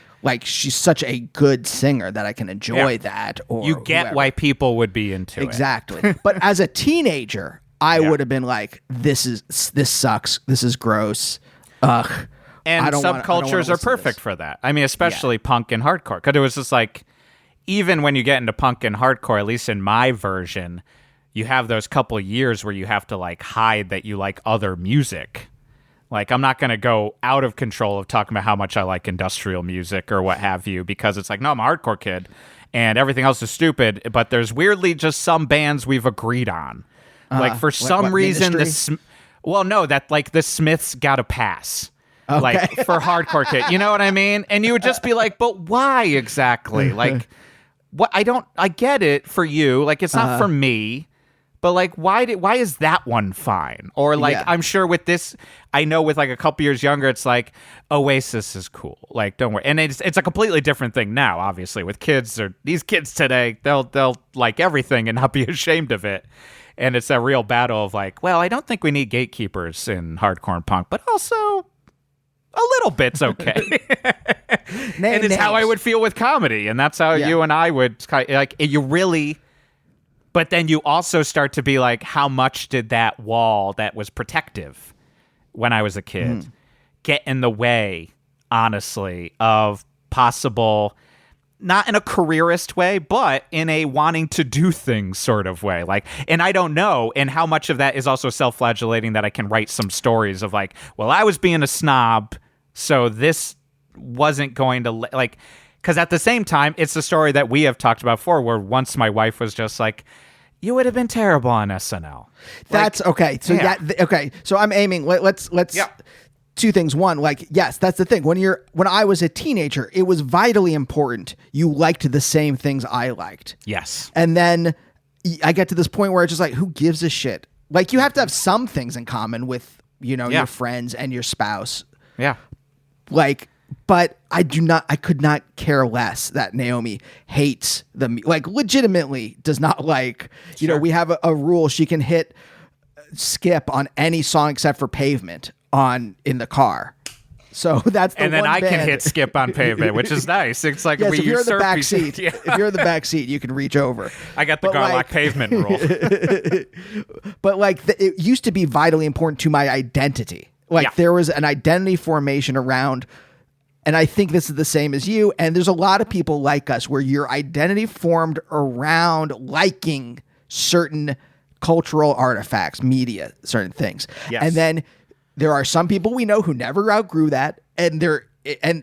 she's such a good singer that I can enjoy that. Or you get why people would be into it. Exactly. But as a teenager, I would have been like, this sucks. This is gross. Ugh. And subcultures are perfect for that. I mean, especially punk and hardcore. Because it was just like, even when you get into punk and hardcore, at least in my version, you have those couple years where you have to like hide that you like other music. Like, I'm not going to go out of control of talking about how much I like industrial music or what have you, because it's like, no, I'm a hardcore kid and everything else is stupid. But there's weirdly just some bands we've agreed on. Like, for some reason, the Smiths got a pass. Okay. Like, for hardcore kid. You know what I mean? And you would just be like, but why exactly? Like, what? I get it for you. Like, it's not for me. But like, why is that one fine? Or like, I'm sure with this, I know with like a couple years younger, it's like Oasis is cool. Like, don't worry. And it's a completely different thing now, obviously, with kids or these kids today, they'll like everything and not be ashamed of it. And it's a real battle of like, well, I don't think we need gatekeepers in hardcore and punk, but also a little bit's okay. And it's how I would feel with comedy. And that's how you and I would like, you really. But then you also start to be like, how much did that wall that was protective when I was a kid get in the way, honestly, of possible, not in a careerist way, but in a wanting to do things sort of way. Like, and I don't know, and how much of that is also self-flagellating that I can write some stories of like, well, I was being a snob, so this wasn't going to, like, because at the same time, it's the story that we have talked about before, where once my wife was just like, you would have been terrible on SNL. That's like, okay. So okay. So I'm aiming. Let's. Two things. One, like, yes, that's the thing. When I was a teenager, it was vitally important you liked the same things I liked. Yes. And then I get to this point where it's just like, who gives a shit? Like, you have to have some things in common with your friends and your spouse. Yeah. Like. But I could not care less that Naomi hates like, legitimately does not like, we have a rule. She can hit skip on any song except for Pavement in the car. So that's the and then one I band. can hit skip on Pavement, which is nice. It's like if you're in the back seat, if you're in the back seat, you can reach over. I got the Garlock Pavement rule. But like, it used to be vitally important to my identity. Like, there was an identity formation around. And I think this is the same as you. And there's a lot of people like us where your identity formed around liking certain cultural artifacts, media, certain things. Yes. And then there are some people we know who never outgrew that. And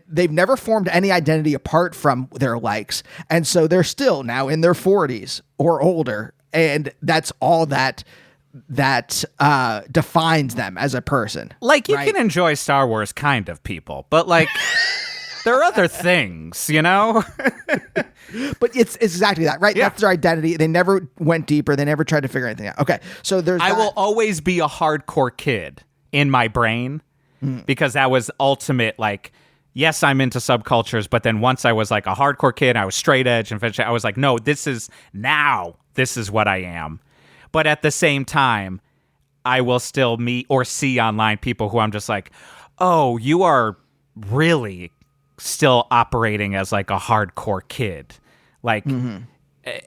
they've never formed any identity apart from their likes. And so they're still now in their 40s or older. And that's all that defines them as a person. Like, you can enjoy Star Wars, kind of, people, but like, there are other things, But it's exactly that, right? Yeah. That's their identity. They never went deeper. They never tried to figure anything out. Okay, so I will always be a hardcore kid in my brain because that was ultimate. Like, yes, I'm into subcultures, but then once I was like a hardcore kid, I was straight edge, and eventually I was like, no, this is what I am. But at the same time, I will still meet or see online people who I'm just like, oh, you are really still operating as like a hardcore kid. Like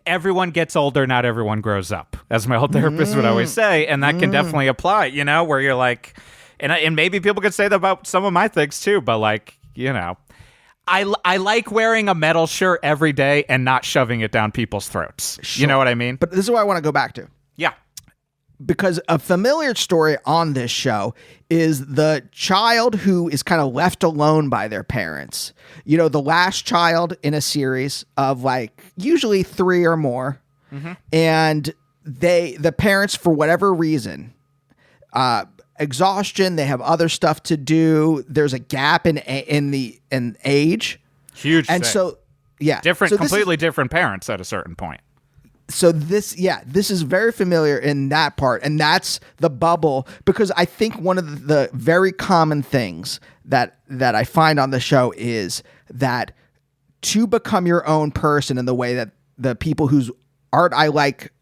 everyone gets older, not everyone grows up, as my old therapist would always say. And that can definitely apply, where you're like, and maybe people could say that about some of my things too, but like, I like wearing a metal shirt every day and not shoving it down people's throats. Sure. You know what I mean? But this is what I want to go back to. Yeah. Because a familiar story on this show is the child who is kind of left alone by their parents. The last child in a series of like usually 3 or more. And the parents, for whatever reason, exhaustion, they have other stuff to do. There's a gap in age. Huge. And thing. so, yeah. Completely different parents at a certain point. So this is very familiar in that part, and that's the bubble, because I think one of the very common things that I find on the show is that to become your own person in the way that the people whose art I like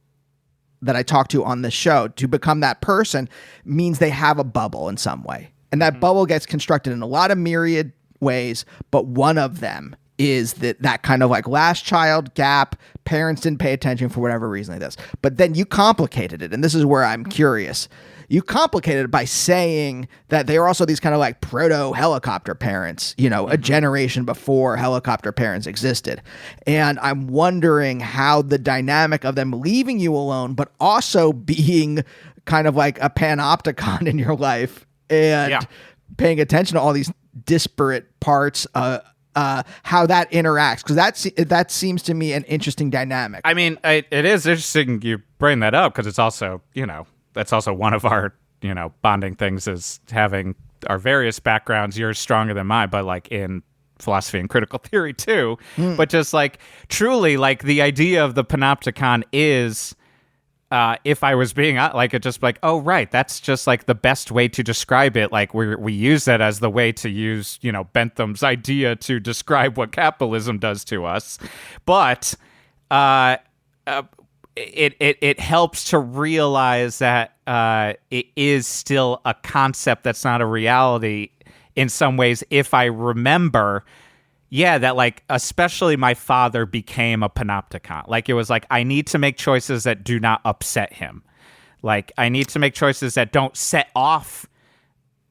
that I talk to on the show, to become that person means they have a bubble in some way. And that bubble gets constructed in a lot of myriad ways, but one of them is that kind of like last child gap, parents didn't pay attention for whatever reason like this. But then you complicated it, and this is where I'm curious. You complicated it by saying that they are also these kind of like proto-helicopter parents, a generation before helicopter parents existed. And I'm wondering how the dynamic of them leaving you alone, but also being kind of like a panopticon in your life and paying attention to all these disparate parts, how that interacts, because that seems to me an interesting dynamic. I mean, it is interesting you bring that up, because it's also, that's also one of our, bonding things, is having our various backgrounds. Yours stronger than mine, but like in philosophy and critical theory too. But just like truly, like the idea of the panopticon is, if I was being like, it just like, oh, right, that's just like the best way to describe it. Like we use that as the way to use, Bentham's idea to describe what capitalism does to us. But it helps to realize that it is still a concept that's not a reality in some ways. If I remember, that like, especially my father became a panopticon. Like it was like, I need to make choices that do not upset him. Like I need to make choices that don't set off,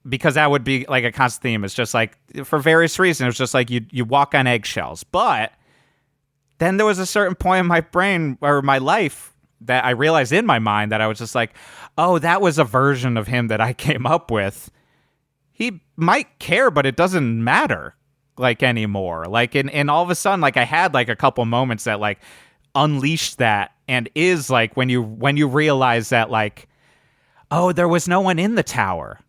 because that would be like a constant theme. It's just like, for various reasons, it's just like you walk on eggshells. But then there was a certain point in my brain or my life that I realized in my mind that I was just like, oh, that was a version of him that I came up with. He might care, but it doesn't matter like anymore. Like and all of a sudden, like I had like a couple moments that like unleashed that, and is like when you realize that like, oh, there was no one in the tower,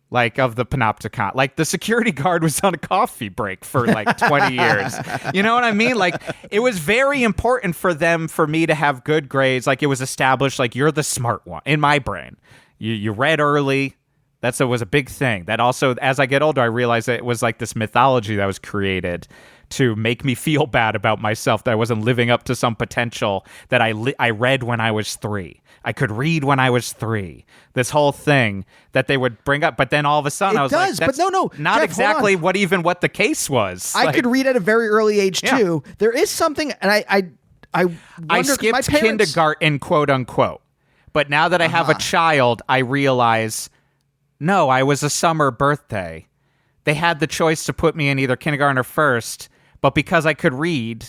like of the panopticon. Like the security guard was on a coffee break for like 20 years. You know what I mean? Like it was very important for me to have good grades. Like it was established, like you're the smart one in my brain. You read early. It was a big thing. That also, as I get older, I realized that it was like this mythology that was created to make me feel bad about myself, that I wasn't living up to some potential that I read when I was 3. I could read when I was 3. This whole thing that they would bring up, but then all of a sudden I was like, that's but no, not Geoff, exactly what the case was. I could read at a very early age too. There is something, and I skipped kindergarten, quote unquote. But now that I have a child, I realize, no, I was a summer birthday. They had the choice to put me in either kindergarten or first, but because I could read,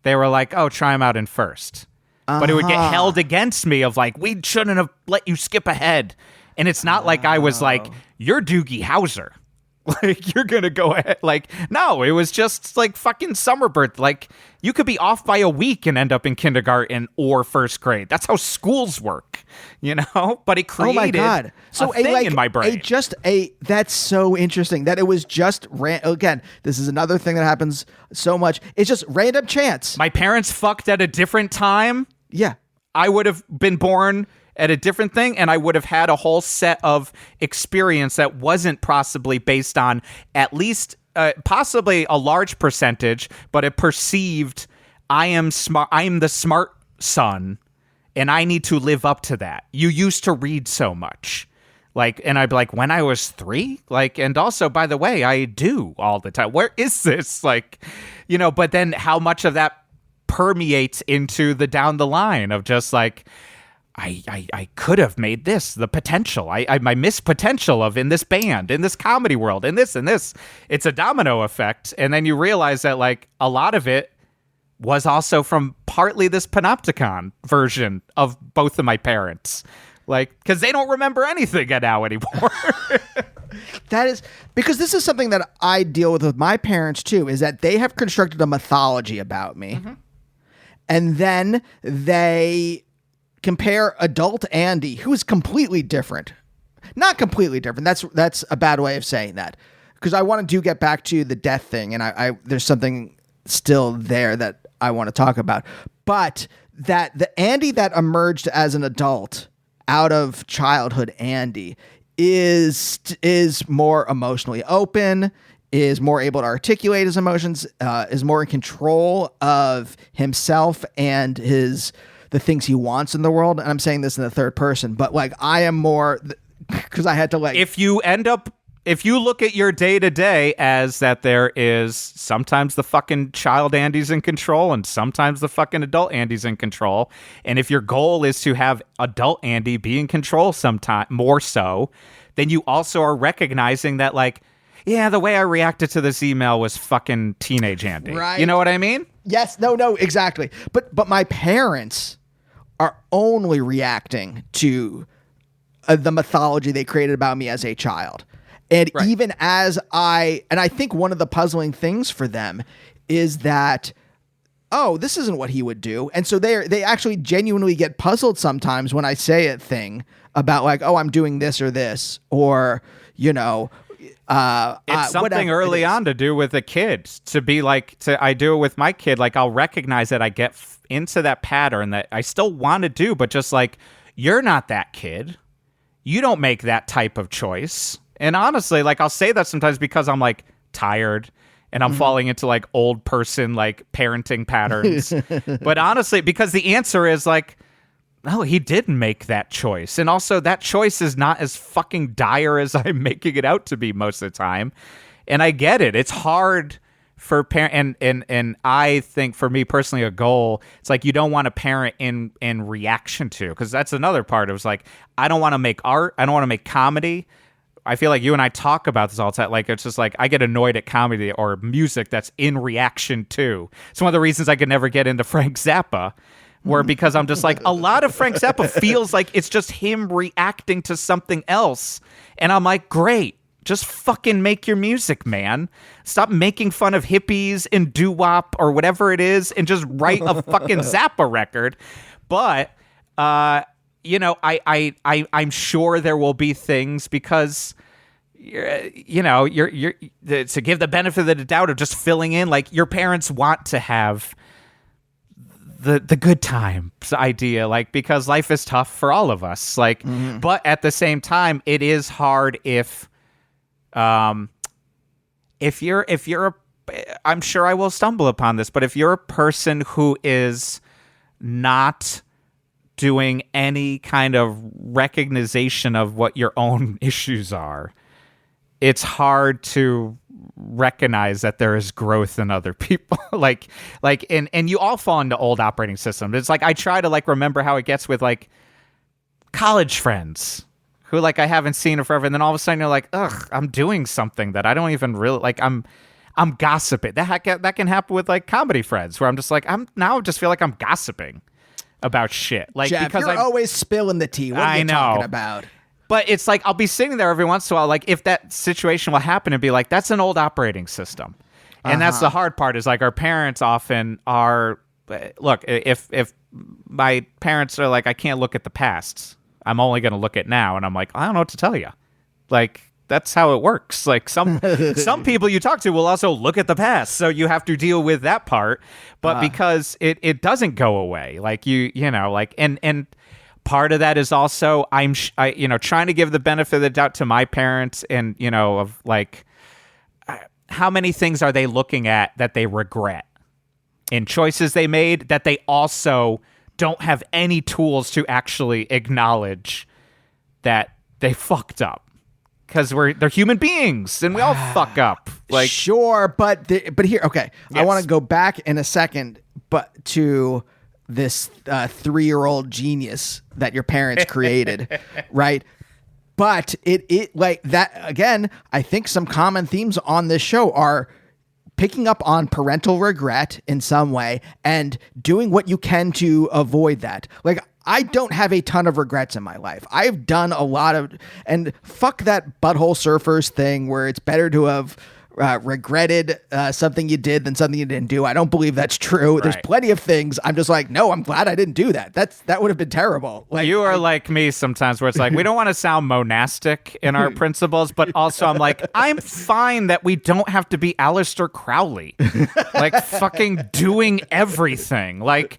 they were like, oh, try him out in first. But it would get held against me of like, we shouldn't have let you skip ahead. And it's not like I was like, you're Doogie Howser. Like, you're going to go ahead. Like, no, it was just like fucking summer birth. Like, you could be off by a week and end up in kindergarten or first grade. That's how schools work, But it created a thing in my brain. That's so interesting that it was just, again, this is another thing that happens so much. It's just random chance. My parents fucked at a different time. Yeah. I would have been born at a different thing, and I would have had a whole set of experience that wasn't possibly based on at least possibly a large percentage, but a perceived, I am the smart son, and I need to live up to that. You used to read so much. Like, and I'd be like, when I was 3? Like, and also, by the way, I do all the time. Where is this? Like, but then how much of that permeates into the down the line of just like, I could have made this, the potential. I missed potential of in this band, in this comedy world, in this and this. It's a domino effect. And then you realize that like a lot of it was also from partly this panopticon version of both of my parents. Like, because they don't remember anything now anymore. That is because this is something that I deal with my parents too, is that they have constructed a mythology about me. Mm-hmm. And then they compare adult Andy, who is completely different. Not completely different. That's a bad way of saying that. Because I want to get back to the death thing, and I there's something still there that I want to talk about. But that the Andy that emerged as an adult out of childhood Andy is more emotionally open, is more able to articulate his emotions, is more in control of himself and the things he wants in the world. And I'm saying this in the third person, but like I am more, because I had to like... If you look at your day-to-day as that there is sometimes the fucking child Andy's in control and sometimes the fucking adult Andy's in control. And if your goal is to have adult Andy be in control sometime more so, then you also are recognizing that like, yeah, the way I reacted to this email was fucking teenage Andy. Right. You know what I mean? Yes. No, exactly. But my parents are only reacting to the mythology they created about me as a child. And right. Even as I think one of the puzzling things for them is that, oh, this isn't what he would do. And so they actually genuinely get puzzled sometimes when I say a thing about like, oh, I'm doing this or this, or, it's something early on to do with a kid to be like, I do it with my kid. Like I'll recognize that I get into that pattern that I still want to do, but just like, you're not that kid. You don't make that type of choice. And honestly, like I'll say that sometimes because I'm like tired and I'm falling into like old person, like parenting patterns. But honestly, because the answer is like, no, he didn't make that choice. And also that choice is not as fucking dire as I'm making it out to be most of the time. And I get it. It's hard for parent and I think for me personally, a goal, it's like you don't want to parent in reaction to, because that's another part. It was like, I don't want to make art. I don't want to make comedy. I feel like you and I talk about this all the time. Like, it's just like, I get annoyed at comedy or music that's in reaction to. It's one of the reasons I could never get into Frank Zappa, because I'm just like, a lot of Frank Zappa feels like it's just him reacting to something else. And I'm like, great, just fucking make your music, man. Stop making fun of hippies and doo-wop or whatever it is and just write a fucking Zappa record. But, I'm sure there will be things because, you're to give the benefit of the doubt of just filling in, like your parents want to have the good times idea, like, because life is tough for all of us. Like, but at the same time, it is hard if you're I'm sure I will stumble upon this, but if you're a person who is not doing any kind of recognition of what your own issues are, it's hard to recognize that there is growth in other people. and you all fall into old operating systems. It's like, I try to like remember how it gets with like college friends who like I haven't seen in forever. And then all of a sudden you're like, ugh, I'm doing something that I don't even really like. I'm gossiping. That can happen with like comedy friends where I'm just like, I just feel like I'm gossiping about shit. Like, Geoff, because you're always spilling the tea. What are you talking about? But it's like, I'll be sitting there every once in a while, like if that situation will happen and be like, that's an old operating system. And that's the hard part, is like our parents often are, look, if my parents are like, I can't look at the past, I'm only going to look at now. And I'm like, I don't know what to tell you. Like, that's how it works. Like some people you talk to will also look at the past, so you have to deal with that part. But because it doesn't go away, like and part of that is also I'm trying to give the benefit of the doubt to my parents, and of like how many things are they looking at that they regret in choices they made that they also don't have any tools to actually acknowledge that they fucked up. Because they're human beings and we all fuck up. Like, sure, but here, okay. Yes. I want to go back in a second, but to this 3-year-old genius that your parents created, right? But it like that again. I think some common themes on this show are picking up on parental regret in some way and doing what you can to avoid that. Like, I don't have a ton of regrets in my life. I've done a lot of, and fuck that butthole surfers thing where it's better to have regretted something you did than something you didn't do. I don't believe that's true. There's plenty of things I'm just like, no, I'm glad I didn't do that. That would have been terrible. Like, you are like me sometimes where it's like, we don't want to sound monastic in our principles, but also I'm like, I'm fine that we don't have to be Aleister Crowley. Like fucking doing everything. Like,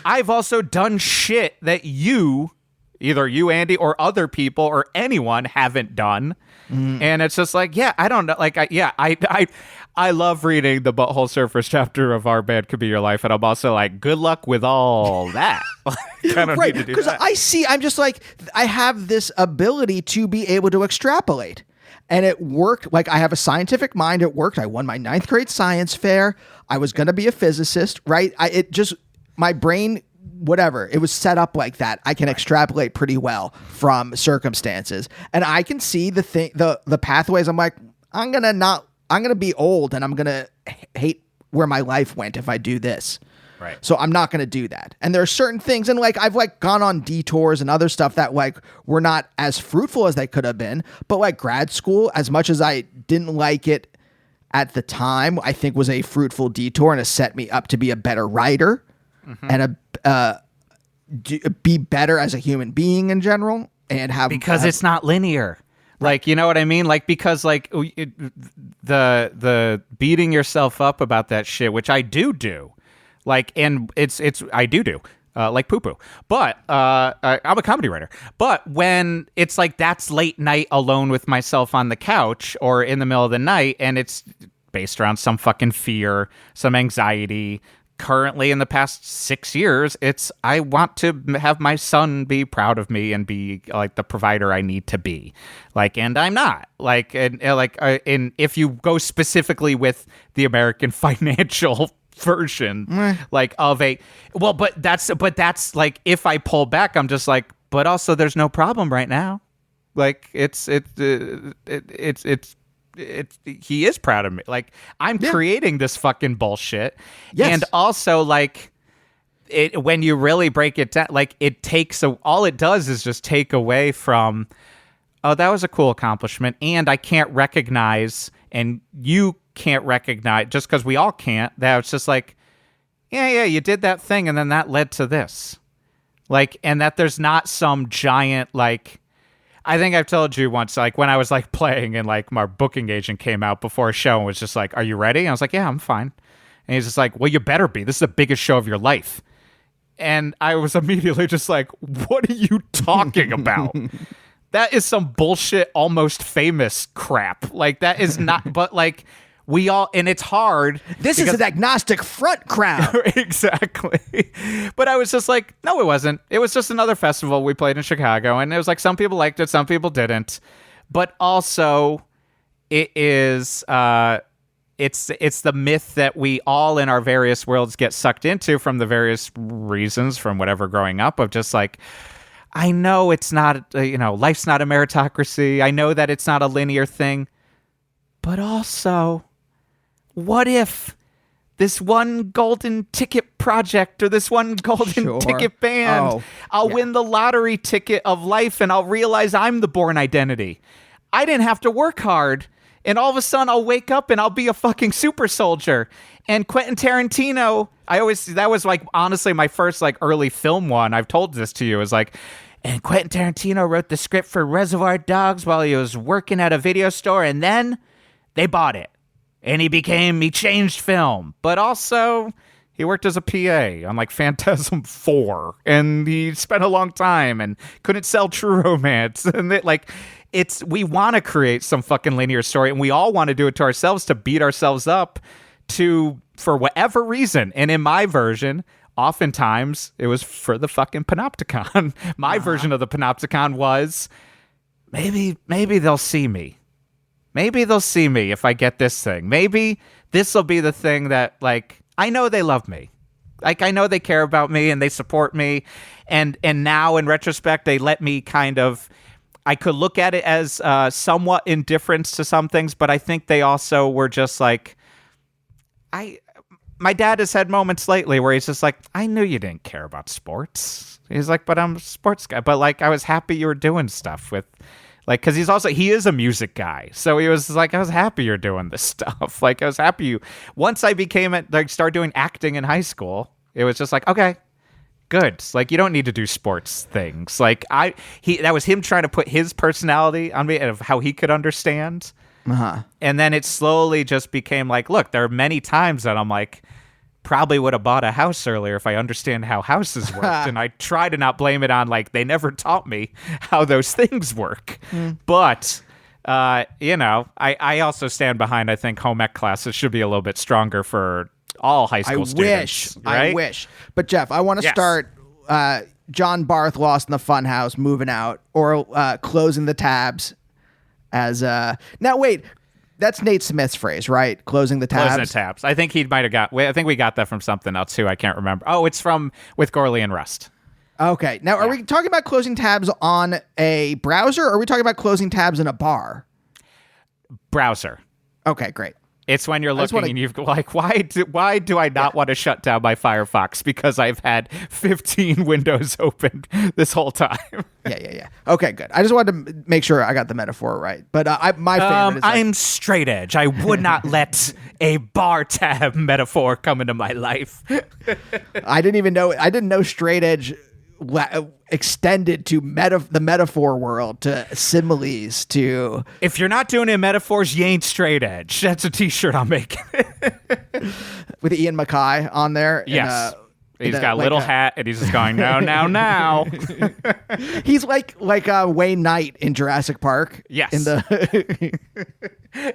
I've also done shit that either you, Andy, or other people or anyone haven't done. And it's just like, yeah, I don't know. Like, I love reading the Butthole Surfers chapter of Our Band Could Be Your Life. And I'm also like, good luck with all that. I don't need to do that. Because I'm just like, I have this ability to be able to extrapolate. And it worked. Like, I have a scientific mind. It worked. I won my 9th grade science fair. I was going to be a physicist, right? My brain, whatever, it was set up like that. I can extrapolate pretty well from circumstances, and I can see the pathways. I'm like, I'm gonna be old, and I'm gonna hate where my life went if I do this. Right. So I'm not gonna do that. And there are certain things, and like I've like gone on detours and other stuff that like were not as fruitful as they could have been. But like grad school, as much as I didn't like it at the time, I think was a fruitful detour and has set me up to be a better writer. And be better as a human being in general, and because it's not linear. Like, you know what I mean? Like, because like the beating yourself up about that shit, which I do, like, and it's I do like poo poo. But I'm a comedy writer. But when it's like that's late night alone with myself on the couch or in the middle of the night, and it's based around some fucking fear, some anxiety. Currently, in the past 6 years, I want to have my son be proud of me and be like the provider I need to be, like, and I'm not like, and if you go specifically with the American financial version, like of a, well, but that's like, if I pull back, I'm just like, but also there's no problem right now, like he is proud of me. Like, I'm creating this fucking bullshit. Yes. And also, like, when you really break it down, like, all it does is just take away from, oh, that was a cool accomplishment. And I can't recognize, and you can't recognize, just because we all can't, that it's just like, yeah, you did that thing, and then that led to this. Like, and that there's not some giant, like, I think I've told you once, like, when I was like playing and like my booking agent came out before a show and was just like, are you ready? And I was like, yeah, I'm fine. And he's just like, well, you better be. This is the biggest show of your life. And I was immediately just like, what are you talking about? That is some bullshit, almost famous crap. Like, that is not, but like, we all, and it's hard. This is an agnostic front crowd. Exactly. But I was just like, no, it wasn't. It was just another festival we played in Chicago. And it was like, some people liked it, some people didn't. But also, it is, it's the myth that we all in our various worlds get sucked into from the various reasons from whatever growing up of just like, I know it's not, life's not a meritocracy. I know that it's not a linear thing. But also, what if this one golden ticket project or this one golden ticket band, I'll win the lottery ticket of life and I'll realize I'm the born identity. I didn't have to work hard. And all of a sudden I'll wake up and I'll be a fucking super soldier. And Quentin Tarantino, that was like honestly my first like early film one. I've told this to you, is like, and Quentin Tarantino wrote the script for Reservoir Dogs while he was working at a video store, and then they bought it. And he changed film. But also, he worked as a PA on like Phantasm 4. And he spent a long time and couldn't sell True Romance. And we want to create some fucking linear story. And we all want to do it to ourselves to beat ourselves up for whatever reason. And in my version, oftentimes, it was for the fucking panopticon. My version of the panopticon was, maybe they'll see me. Maybe they'll see me if I get this thing. Maybe this will be the thing that, like, I know they love me. Like, I know they care about me and they support me. And now, in retrospect, they let me kind of... I could look at it as somewhat indifference to some things, but I think they also were just like... My dad has had moments lately where he's just like, I knew you didn't care about sports. He's like, but I'm a sports guy. But, like, I was happy you were doing stuff with... Like, because he is a music guy. So he was like, I was happy you're doing this stuff. Like, I was happy you... Once I started doing acting in high school, it was just like, okay, good. Like, you don't need to do sports things. Like, that was him trying to put his personality on me and of how he could understand. Uh-huh. And then it slowly just became like, look, there are many times that I'm like, probably would have bought a house earlier if I understand how houses worked. And I try to not blame it on, like, they never taught me how those things work. But, I also stand behind, I think, home ec classes should be a little bit stronger for all high school students. Right? I wish. But, Geoff, I want to start John Barth Lost in the Funhouse moving out or closing the tabs as... Now, wait... That's Nate Smith's phrase, right? Closing the tabs. Closing the tabs. I think he might have got... I think we got that from something else, too. I can't remember. Oh, it's from With Gorley and Rust. Okay. Now, are we talking about closing tabs on a browser, or are we talking about closing tabs in a bar? Browser. Okay, great. It's when you're looking and you've like, why do I not want to shut down my Firefox? Because I've had 15 windows open this whole time. Yeah. Okay, good. I just wanted to make sure I got the metaphor right. But my favorite is... I'm straight edge. I would not let a bar tab metaphor come into my life. I didn't know straight edge extended to the metaphor world, to similes, to... If you're not doing it in metaphors, you ain't straight edge. That's a t-shirt I'm making. With Ian MacKay on there. Yes. He's got a little hat, and he's just going, now. He's like Wayne Knight in Jurassic Park. Yes. In the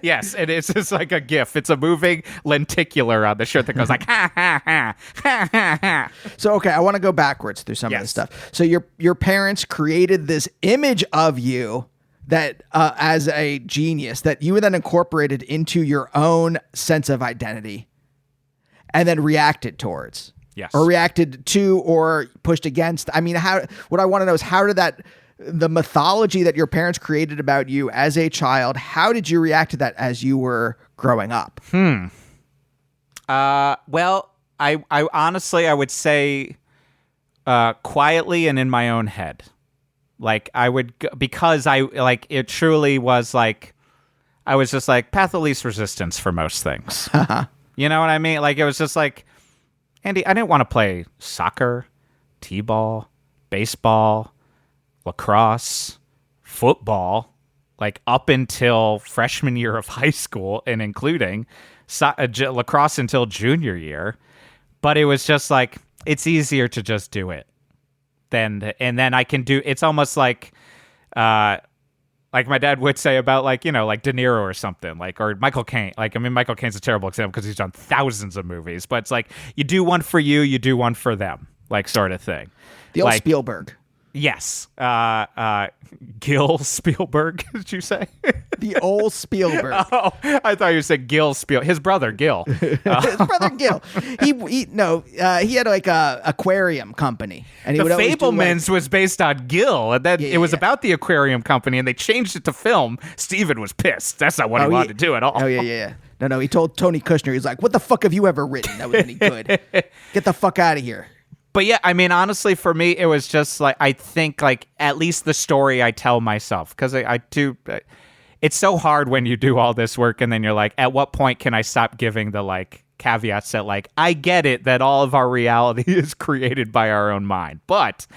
yes, and it's just like a GIF. It's a moving lenticular on the shirt that goes like, ha, ha, ha, ha, ha, ha. So, okay, I want to go backwards through some of this stuff. So your parents created this image of you that as a genius that you then incorporated into your own sense of identity and then reacted towards. Yes. Or reacted to or pushed against. I mean, what I want to know is how did the mythology that your parents created about you as a child, how did you react to that as you were growing up? Well, I honestly, I would say quietly and in my own head. Like, I would, because it truly was like, I was just like path of least resistance for most things. You know what I mean? Like, it was just like, Andy, I didn't want to play soccer, t-ball, baseball, lacrosse, football, like up until freshman year of high school and including lacrosse until junior year. But it was just like, it's easier to just do it and then I can do, it's almost like my dad would say about like De Niro or something, like, or Michael Caine. Like, I mean, Michael Caine's a terrible example because he's done thousands of movies, but it's like, you do one for you do one for them, like, sort of thing. The old Spielberg. Yes. Gil Spielberg, did you say? The old Spielberg. Oh, I thought you said Gil Spielberg. His brother, Gil. His brother, Gil. He had like a aquarium company. And he The Fablemans was based on Gil. And then it was about the aquarium company, and they changed it to film. Steven was pissed. That's not what he wanted to do at all. Oh, yeah. No, he told Tony Kushner, he's like, what the fuck have you ever written that was any good? Get the fuck out of here. But yeah, I mean, honestly, for me, it was just like, I think like at least the story I tell myself, because I do. It's so hard when you do all this work and then you're like, at what point can I stop giving the like caveats that like, I get it that all of our reality is created by our own mind. But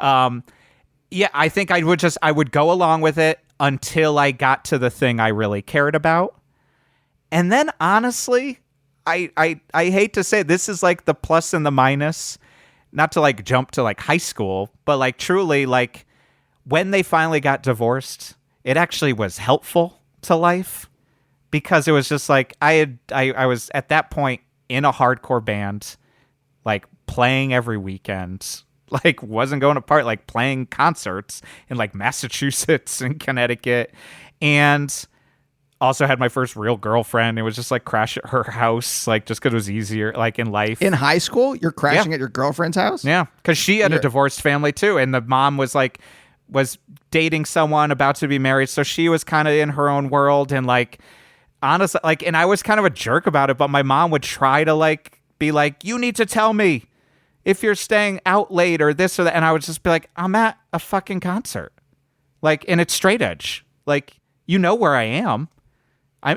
yeah, I think I would go along with it until I got to the thing I really cared about. And then honestly, I hate to say it, this is like the plus and the minus. Not to like jump to like high school, but like truly like when they finally got divorced, it actually was helpful to life because it was just like I was at that point in a hardcore band, like playing every weekend, like wasn't going apart, like playing concerts in like Massachusetts and Connecticut, and also had my first real girlfriend. It was just like crash at her house, like just because it was easier, like in life. In high school, you're crashing at your girlfriend's house? Yeah, because she had a divorced family too, and the mom was dating someone about to be married, so she was kind of in her own world, and like honestly, like, and I was kind of a jerk about it, but my mom would try to like be like, you need to tell me if you're staying out late or this or that, and I would just be like, I'm at a fucking concert, like, and it's straight edge, like, you know where I am.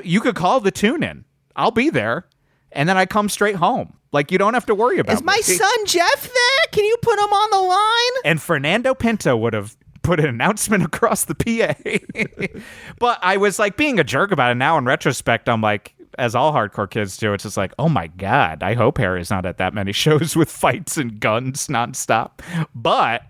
You could call the tune in. I'll be there. And then I come straight home. Like, you don't have to worry about Is my son Geoff there? Can you put him on the line? And Fernando Pinto would have put an announcement across the PA. But I was like being a jerk about it. Now in retrospect, I'm like, as all hardcore kids do, it's just like, oh my God, I hope Harry's not at that many shows with fights and guns nonstop. But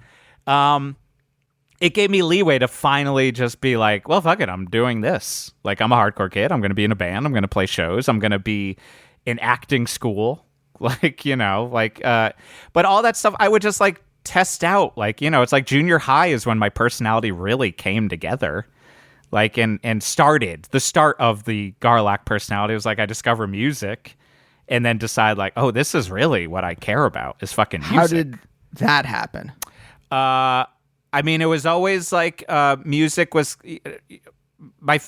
it gave me leeway to finally just be like, well, fuck it, I'm doing this. Like, I'm a hardcore kid. I'm going to be in a band. I'm going to play shows. I'm going to be in acting school. Like, you know, like, but all that stuff I would just like test out. Like, you know, it's like junior high is when my personality really came together. Like, and started. The start of the Garlock personality was like, I discover music and then decide like, oh, this is really what I care about is fucking music. How did that happen? I mean, it was always like music was my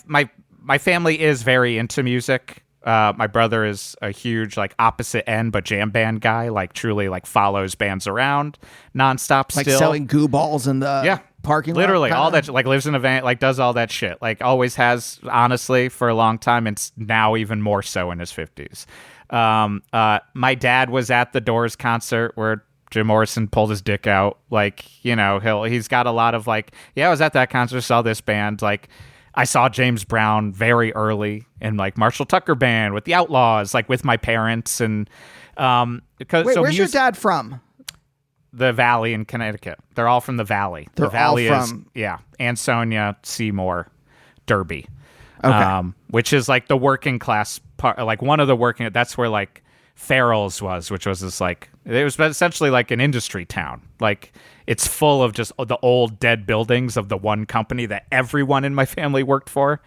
family is very into music. My brother is a huge like opposite end but jam band guy, like truly like follows bands around nonstop. Like still selling goo balls in the parking lot. Literally all that, like lives in a van, like does all that shit. Like always has, honestly, for a long time, and now even more so in his 50s. My dad was at the Doors concert where Jim Morrison pulled his dick out. Like, you know, he's got a lot of like, yeah, I was at that concert, saw this band. Like, I saw James Brown very early in like Marshall Tucker Band with the Outlaws, like with my parents. And because where's your dad from? The Valley in Connecticut. They're all from the Valley. They're the Valley all from Ansonia, Seymour, Derby. Okay. Which is like the working class part, like one of the working. That's where like Farrell's was, which was this like, it was essentially like an industry town. Like it's full of just the old dead buildings of the one company that everyone in my family worked for.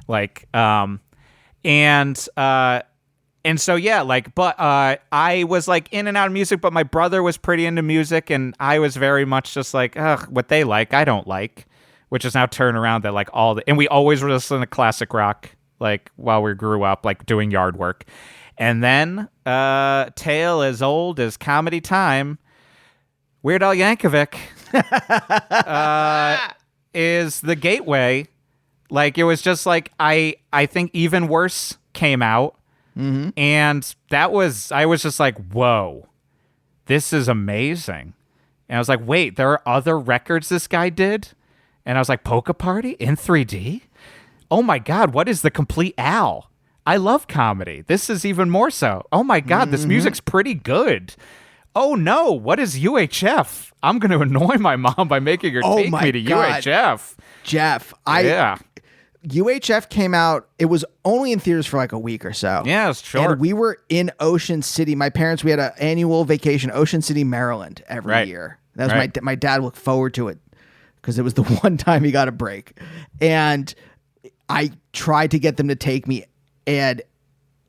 Like, and so, yeah, like, but I was like in and out of music, but my brother was pretty into music, and I was very much just like, ugh, what they like, I don't like, which is now turned around that like and we always were listening to classic rock, like while we grew up, like doing yard work. And then, tale as old as comedy time, Weird Al Yankovic is the gateway. Like, it was just like, I think Even Worse came out. Mm-hmm. And I was just like, whoa, this is amazing. And I was like, wait, there are other records this guy did? And I was like, Polka Party in 3D? Oh my God, what is the complete Al? I love comedy. This is even more so. Oh my God, this music's pretty good. Oh no, what is UHF? I'm going to annoy my mom by making her take me to God. UHF. Jeff, UHF came out, it was only in theaters for like a week or so. Yeah, it's short. And we were in Ocean City. My parents, we had an annual vacation, Ocean City, Maryland, every year. That was my dad looked forward to it because it was the one time he got a break. And I tried to get them to take me, and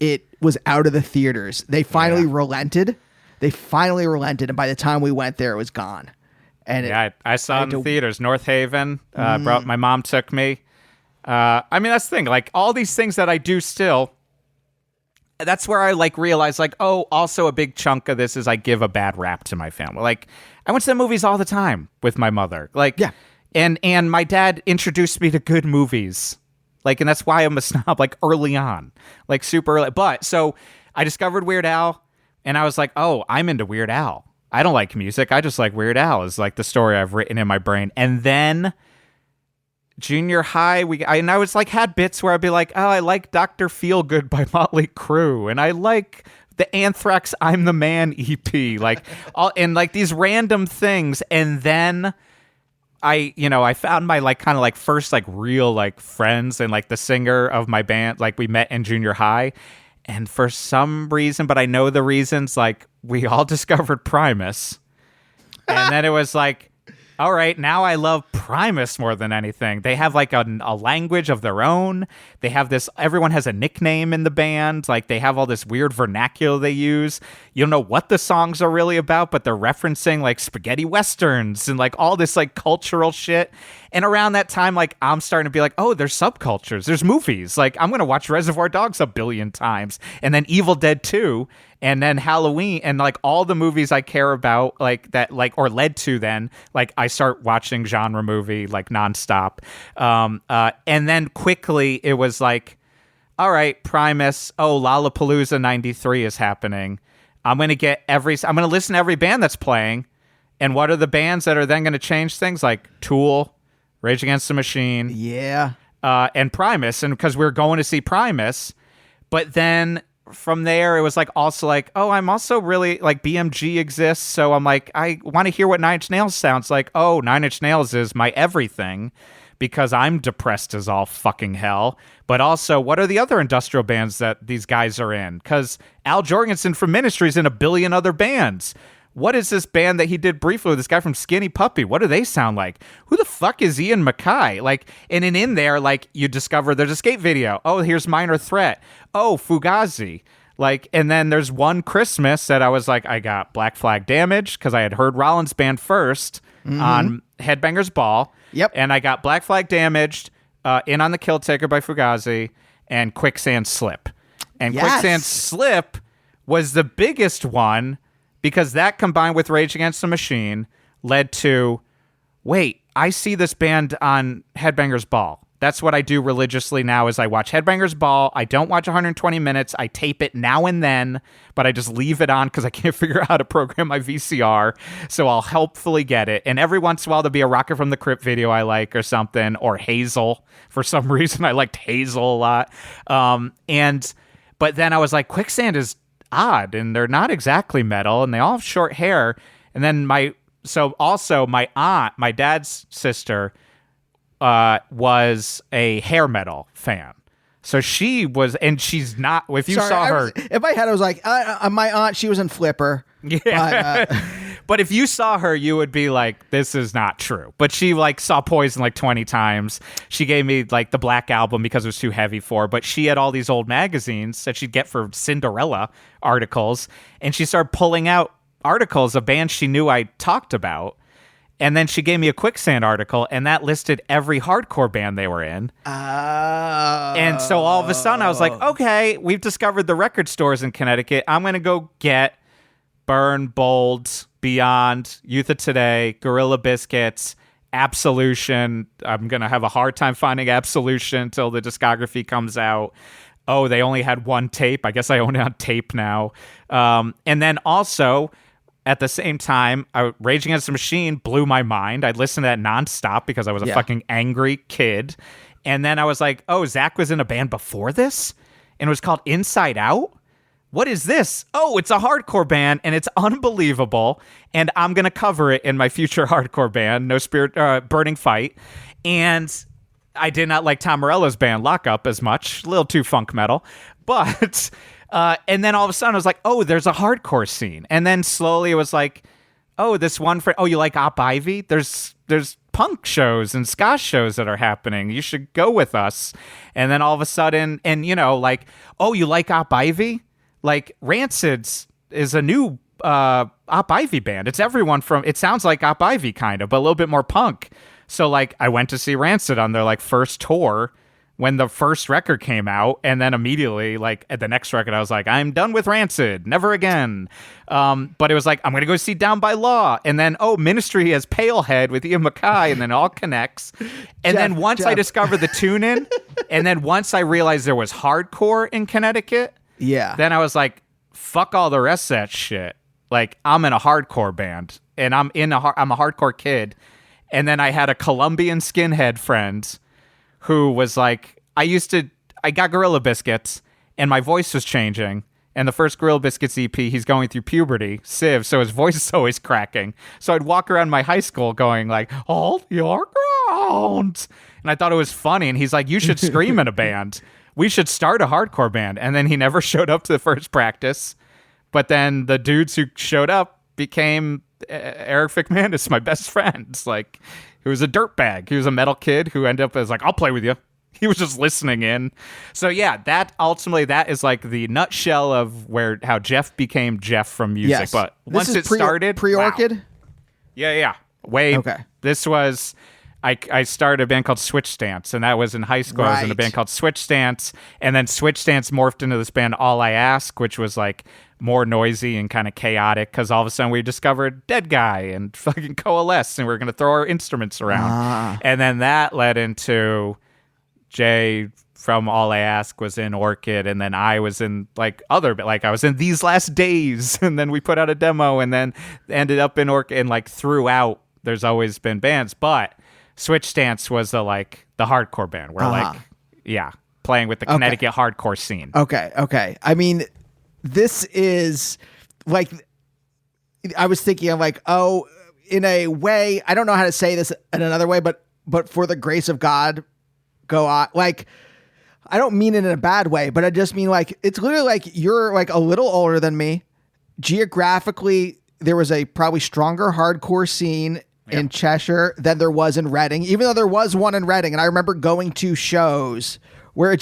it was out of the theaters. They finally relented. And by the time we went there, it was gone. And I saw it in theaters. North Haven, my mom took me. I mean, that's the thing. Like, all these things that I do still, that's where I, like, realize, like, oh, also a big chunk of this is I give a bad rap to my family. Like, I went to the movies all the time with my mother. Like, yeah. And my dad introduced me to good movies. Like, and that's why I'm a snob, like, early on. Like, super early. But, so, I discovered Weird Al, and I was like, oh, I'm into Weird Al. I don't like music. I just like Weird Al is, like, the story I've written in my brain. And then junior high, I was like, had bits where I'd be like, oh, I like Dr. Feelgood by Motley Crue, and I like the Anthrax I'm the Man EP, like all, and like these random things. And then I found my like kind of like first like real like friends, and like the singer of my band, like we met in junior high, and for some reason, but I know the reasons, like we all discovered Primus. And then it was like, all right, now I love Primus more than anything. They have like a language of their own. They have this, everyone has a nickname in the band. Like they have all this weird vernacular they use. You don't know what the songs are really about, but they're referencing like spaghetti westerns and like all this like cultural shit. And around that time, like I'm starting to be like, oh, there's subcultures. There's movies. Like I'm going to watch Reservoir Dogs a billion times. And then Evil Dead 2. And then Halloween and like all the movies I care about like that like or led to then like I start watching genre movie like nonstop. And then quickly it was like, all right, Primus. Oh, Lollapalooza 93 is happening. I'm going to listen to every band that's playing. And what are the bands that are then going to change things like Tool, Rage Against the Machine. Yeah. And Primus. And because we're going to see Primus. But then from there, it was like also like, oh, I'm also really like BMG exists. So I'm like, I want to hear what Nine Inch Nails sounds like. Oh, Nine Inch Nails is my everything because I'm depressed as all fucking hell. But also, what are the other industrial bands that these guys are in? Because Al Jorgensen from Ministry's in a billion other bands. What is this band that he did briefly with this guy from Skinny Puppy? What do they sound like? Who the fuck is Ian MacKaye? Like, and in there, like, you discover there's a skate video. Oh, here's Minor Threat. Oh, Fugazi. Like, and then there's one Christmas that I was like, I got Black Flag Damage because I had heard Rollins Band first on Headbangers Ball. Yep. And I got Black Flag Damaged, In on the Kill Taker by Fugazi, and Quicksand Slip. And Yes. Quicksand Slip was the biggest one because that combined with Rage Against the Machine led to, wait, I see this band on Headbangers Ball. That's what I do religiously now is I watch Headbangers Ball. I don't watch 120 minutes. I tape it now and then, but I just leave it on because I can't figure out how to program my VCR. So I'll helpfully get it. And every once in a while, there'll be a Rocket from the Crypt video I like or something, or Hazel. For some reason, I liked Hazel a lot. But then I was like, Quicksand is odd, and they're not exactly metal, and they all have short hair. And then my aunt, my dad's sister, was a hair metal fan. So she was, and she's not, if you saw her. In my head, I was like, my aunt, she was in Flipper. Yeah. But if you saw her, you would be like, this is not true. But she like saw Poison like 20 times. She gave me like the Black Album because it was too heavy for her. But she had all these old magazines that she'd get for Cinderella articles. And she started pulling out articles of bands she knew I talked about. And then she gave me a Quicksand article, and that listed every hardcore band they were in. And so all of a sudden, I was like, okay, we've discovered the record stores in Connecticut. I'm going to go get Burn, Bold, Beyond, Youth of Today, Gorilla Biscuits, Absolution. I'm going to have a hard time finding Absolution until the discography comes out. Oh, they only had one tape. I guess I own it on tape now. And then also, at the same time, Rage Against the Machine blew my mind. I'd listen to that nonstop because I was a fucking angry kid. And then I was like, oh, Zach was in a band before this? And it was called Inside Out? What is this? Oh, it's a hardcore band, and it's unbelievable. And I'm going to cover it in my future hardcore band, No Spirit, Burning Fight. And I did not like Tom Morello's band, Lock Up, as much. A little too funk metal. But... and then all of a sudden I was like, oh, there's a hardcore scene. And then slowly it was like, oh, this one friend, oh, you like Op Ivy? There's punk shows and ska shows that are happening. You should go with us. And then all of a sudden, and you know, like, oh, you like Op Ivy? Like Rancid's is a new Op Ivy band. It's everyone from, it sounds like Op Ivy kind of, but a little bit more punk. So like I went to see Rancid on their like first tour when the first record came out, and then immediately, like, at the next record, I was like, I'm done with Rancid, never again. But it was like, I'm going to go see Down by Law, and then, oh, Ministry has Palehead with Ian MacKaye, and then it all connects. And then once I discovered the tune-in, and then once I realized there was hardcore in Connecticut, then I was like, fuck all the rest of that shit. Like, I'm in a hardcore band, and I'm a hardcore kid. And then I had a Colombian skinhead friend who was like, I got Gorilla Biscuits, and my voice was changing. And the first Gorilla Biscuits EP, he's going through puberty, Civ, so his voice is always cracking. So I'd walk around my high school going like, hold your ground. And I thought it was funny, and he's like, you should scream in a band. We should start a hardcore band. And then he never showed up to the first practice. But then the dudes who showed up became Eric McManus, my best friend. Like, he was a dirtbag. He was a metal kid who ended up as like, I'll play with you. He was just listening in. So yeah, that is like the nutshell of how Geoff became Geoff from music. Yes. But once it started, pre-Orchid. Wow. Yeah. Okay. This was. I started a band called Switch Stance, and that was in high school. I was in a band called Switch Stance, and then Switch Stance morphed into this band All I Ask, which was like more noisy and kind of chaotic because all of a sudden we discovered Dead Guy and fucking Coalesce, and we were going to throw our instruments around. And then that led into Jay from All I Ask was in Orchid, and then I was in I was in These Last Days, and then we put out a demo, and then ended up in Orchid, and like throughout there's always been bands, but Switch Stance was the hardcore band where playing with the Connecticut hardcore scene. Okay. I mean, this is like, I was thinking of like, oh, in a way, I don't know how to say this in another way, but for the grace of God, go on. Like, I don't mean it in a bad way, but I just mean like, it's literally like you're like a little older than me. Geographically, there was a probably stronger hardcore scene in Cheshire than there was in Reading, even though there was one in Reading. And I remember going to shows where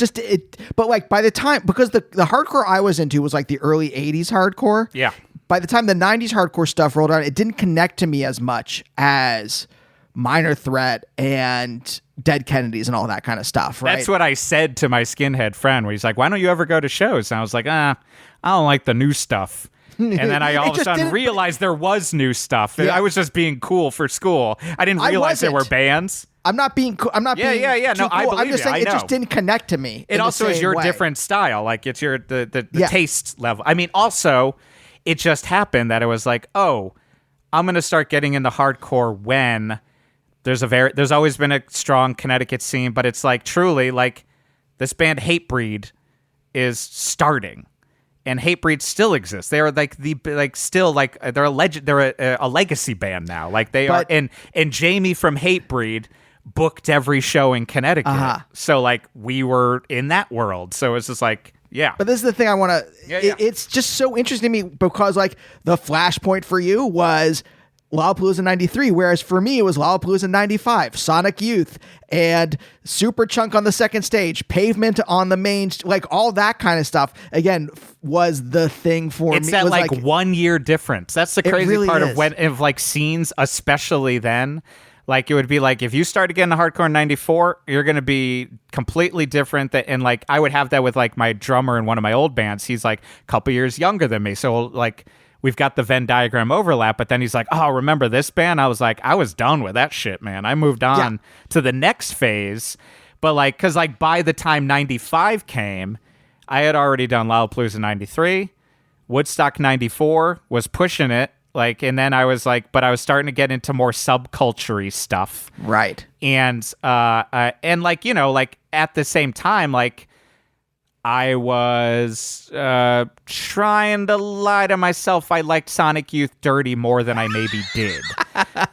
but like by the time, because the hardcore I was into was like the early 80s hardcore. Yeah. By the time the 90s hardcore stuff rolled out, it didn't connect to me as much as Minor Threat and Dead Kennedys and all that kind of stuff, right? That's what I said to my skinhead friend, where he's like, why don't you ever go to shows? And I was like, I don't like the new stuff. And then I all of a sudden realized there was new stuff. Yeah. I was just being cool for school. I didn't realize there were bands. I'm not being cool. I'm not being No, cool. I believe I'm just saying it just didn't connect to me. It also is your different style. Like it's your the taste level. I mean, also, it just happened that it was like, oh, I'm going to start getting into hardcore when there's always been a strong Connecticut scene, but it's like truly like this band Hatebreed is starting. And Hatebreed still exists. They are like they're a legend. They're a legacy band now. Like they are. And Jamie from Hatebreed booked every show in Connecticut. So like we were in that world. So it's just like, yeah. But this is the thing I want to. It's just so interesting to me because like the flashpoint for you was Lollapalooza 93, whereas for me, it was Lollapalooza 95, Sonic Youth, and Superchunk on the second stage, Pavement on the main, like all that kind of stuff, again, was the thing for me. It's that like 1 year difference. That's the crazy really part is. of like scenes, especially then. Like it would be like, if you started getting to hardcore in 94, you're going to be completely different. And like, I would have that with like my drummer in one of my old bands. He's like a couple years younger than me. So like, we've got the Venn diagram overlap, but then he's like, oh, remember this band? I was like, I was done with that shit, man. I moved on to the next phase. But like, cause like by the time 95 came, I had already done Lollapalooza 93, Woodstock 94, was pushing it. Like, and then I was like, but I was starting to get into more subculture-y stuff. Right. And like, you know, like at the same time, like, I was trying to lie to myself. I liked Sonic Youth Dirty more than I maybe did.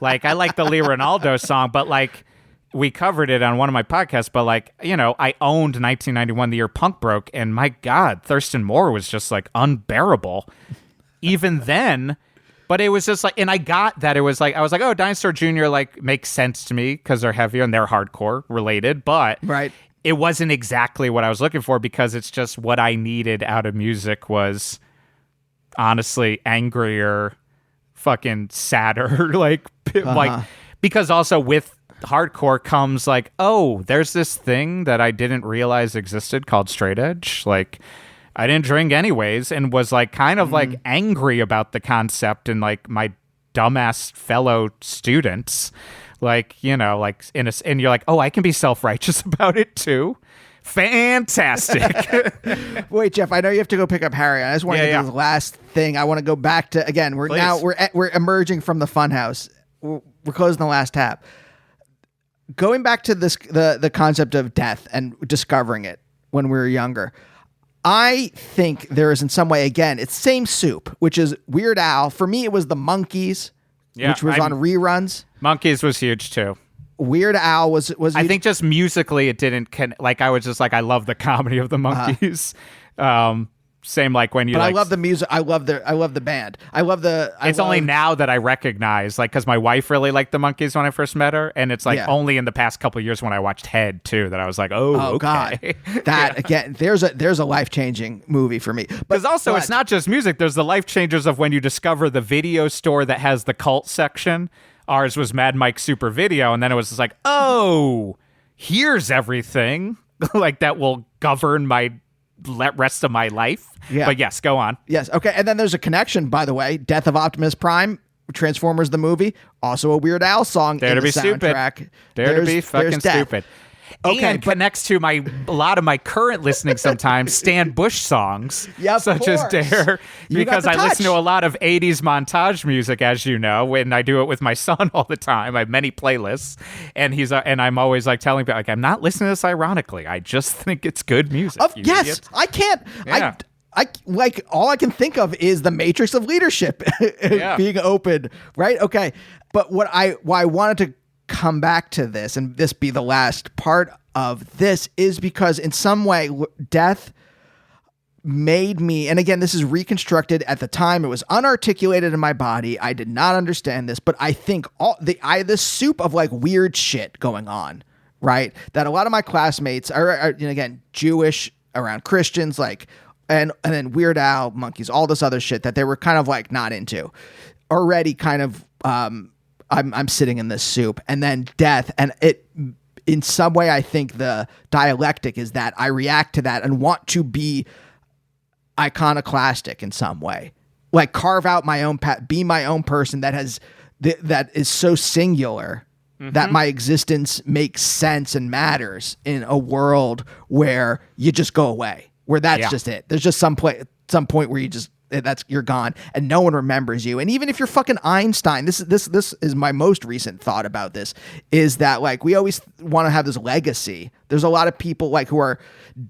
Like, I liked the Lee Ronaldo song, but like, we covered it on one of my podcasts, but like, you know, I owned 1991, the year punk broke, and my God, Thurston Moore was just like unbearable. Even then, but it was just like, and I got that it was like, I was like, oh, Dinosaur Jr. like makes sense to me because they're heavier and they're hardcore related, but right. It wasn't exactly what I was looking for because it's just what I needed out of music was honestly angrier, fucking sadder, like because also with hardcore comes like, oh, there's this thing that I didn't realize existed called straight edge. Like I didn't drink anyways and was like kind of like angry about the concept and like my dumbass fellow students. Like, you know, like and you're like, oh, I can be self-righteous about it too. Fantastic. Wait, Geoff, I know you have to go pick up Harry. I just want to get to the last thing. I want to go back to, again, we're emerging from the funhouse. We're closing the last tab. Going back to this, the concept of death and discovering it when we were younger. I think there is in some way, again, it's same soup, which is Weird Al. For me, it was the Monkees, which was on reruns. Monkees was huge too. Weird Al was I think just musically it didn't like I was just like I love the comedy of the Monkees. Same like when you. But like, I love the music. I love the band. It's only now that I recognize, like, because my wife really liked the Monkees when I first met her, and it's like only in the past couple of years when I watched Head too that I was like, oh okay. God, that again. There's a life-changing movie for me. Because also it's not just music. There's the life changers of when you discover the video store that has the cult section. Ours was Mad Mike Super Video, and then it was just like, oh, here's everything like that will govern my rest of my life. Yeah. But yes, go on. Yes. Okay. And then there's a connection, by the way. Death of Optimus Prime, Transformers the movie, also a Weird Al song Dare in to the be soundtrack. Stupid. Dare to be fucking stupid. Okay, and connects to a lot of my current listening sometimes, Stan Bush songs, such as Dare, because I listen to a lot of 80s montage music, as you know, and I do it with my son all the time. I have many playlists, and and I'm always like telling people, like, I'm not listening to this ironically. I just think it's good music. Yes, idiot. I can't. Yeah. I like all I can think of is the matrix of leadership being open, right? Okay, but why I wanted to come back to this and this be the last part of this is because in some way death made me, and again this is reconstructed at the time, it was unarticulated in my body, I did not understand this, but I think this soup of like weird shit going on, right, that a lot of my classmates are again Jewish, around Christians, like and then Weird Al, Monkees, all this other shit that they were kind of like not into already, kind of I'm sitting in this soup, and then death, and it in some way I think the dialectic is that I react to that and want to be iconoclastic in some way, like carve out my own path, be my own person that has that is so singular that my existence makes sense and matters in a world where you just go away, where that's just it. There's just some point where you just you're gone and no one remembers you. And even if you're fucking Einstein, this is my most recent thought about this, is that like we always want to have this legacy. There's a lot of people like who are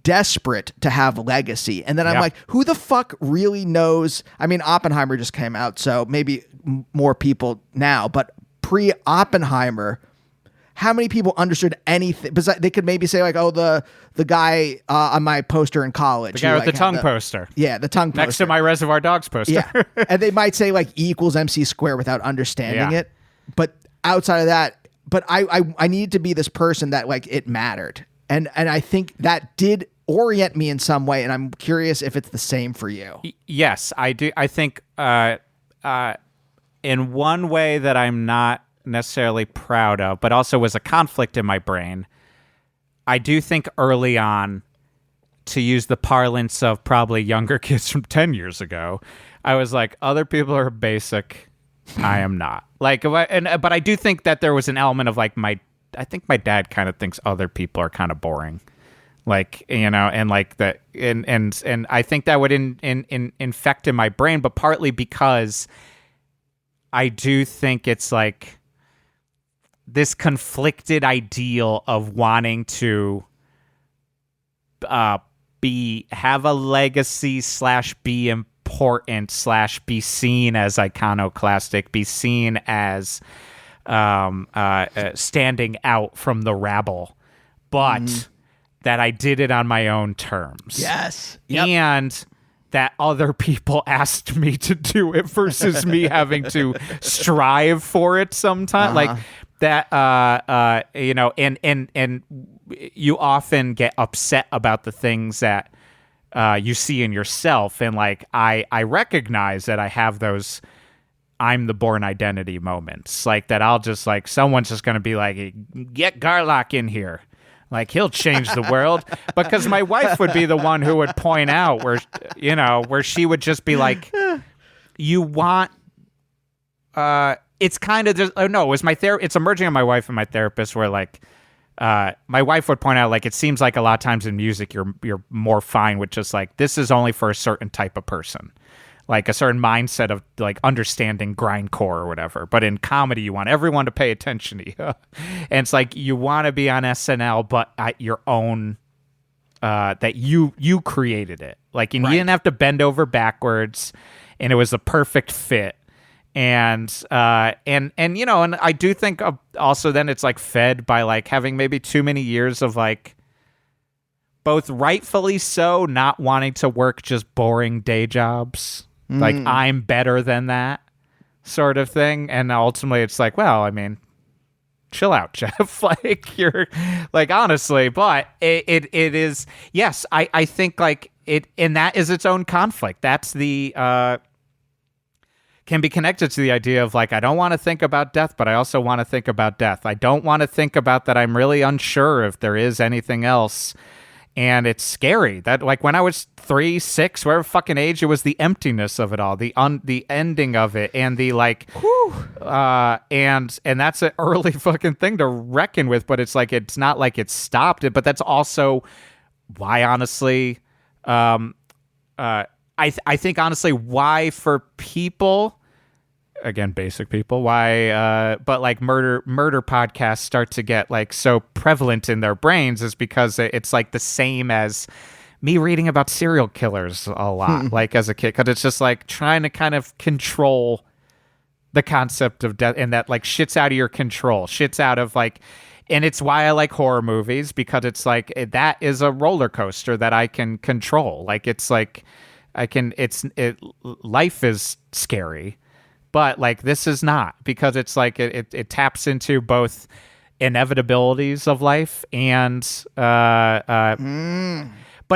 desperate to have legacy. And then I'm like, who the fuck really knows? I mean, Oppenheimer just came out, so maybe more people now, but pre-Oppenheimer, how many people understood anything? Because they could maybe say like, oh, the guy on my poster in college. The guy with the tongue poster. Yeah, the tongue poster. Next to my Reservoir Dogs poster. Yeah. And they might say like E equals MC squared without understanding it. But outside of that, but I needed to be this person that like it mattered. And I think that did orient me in some way. And I'm curious if it's the same for you. Yes, I do. I think in one way that I'm not necessarily proud of, but also was a conflict in my brain, I do think early on, to use the parlance of probably younger kids from 10 years ago, I was like, other people are basic, I am not. Like, but I do think that there was an element of like I think my dad kind of thinks other people are kind of boring, like, you know, and like that, and I think that would infect in my brain, but partly because I do think it's like this conflicted ideal of wanting to have a legacy / be important / be seen as iconoclastic, be seen as standing out from the rabble, but that I did it on my own terms. Yes. Yep. And that other people asked me to do it versus me having to strive for it sometimes. Like that, you know, and you often get upset about the things that you see in yourself. And like, I recognize that I have those I'm the Bourne Identity moments, like that I'll just like, someone's just going to be like, get Garlock in here. Like, he'll change the world. Because my wife would be the one who would point out where, you know, where she would just be like, you want, it's kind of, it was my it's emerging on my wife and my therapist where like, my wife would point out, like, it seems like a lot of times in music, you're more fine with just like, this is only for a certain type of person. Like a certain mindset of like understanding grindcore or whatever. But in comedy, you want everyone to pay attention to you. And it's like, you want to be on SNL, but at your own, that you created it. Like, and you didn't have to bend over backwards, and it was a perfect fit. And you know, and I do think also then it's like fed by like having maybe too many years of like both rightfully so, not wanting to work just boring day jobs. Like, I'm better than that sort of thing. And ultimately it's like, well, I mean, chill out, Geoff. Like, you're like, honestly, but it is, yes, I think like it, and that is its own conflict. That's the, can be connected to the idea of like, I don't want to think about death, but I also want to think about death. I don't want to think about that. I'm really unsure if there is anything else. And it's scary that, like, when I was 3, 6, whatever fucking age, it was the emptiness of it all, the ending of it, and the like, and that's an early fucking thing to reckon with. But it's like, it's not like it stopped it, but that's also why, honestly, I think honestly why for people. Again, basic people, why but like murder podcasts start to get like so prevalent in their brains is because it's like the same as me reading about serial killers a lot, like as a kid, because it's just like trying to kind of control the concept of death, and that like shit's out of your control, shit's out of like, and it's why I like horror movies, because it's like that is a roller coaster that I can control. Like, it's like life is scary. But like, this is not, because it's like it taps into both inevitabilities of life and but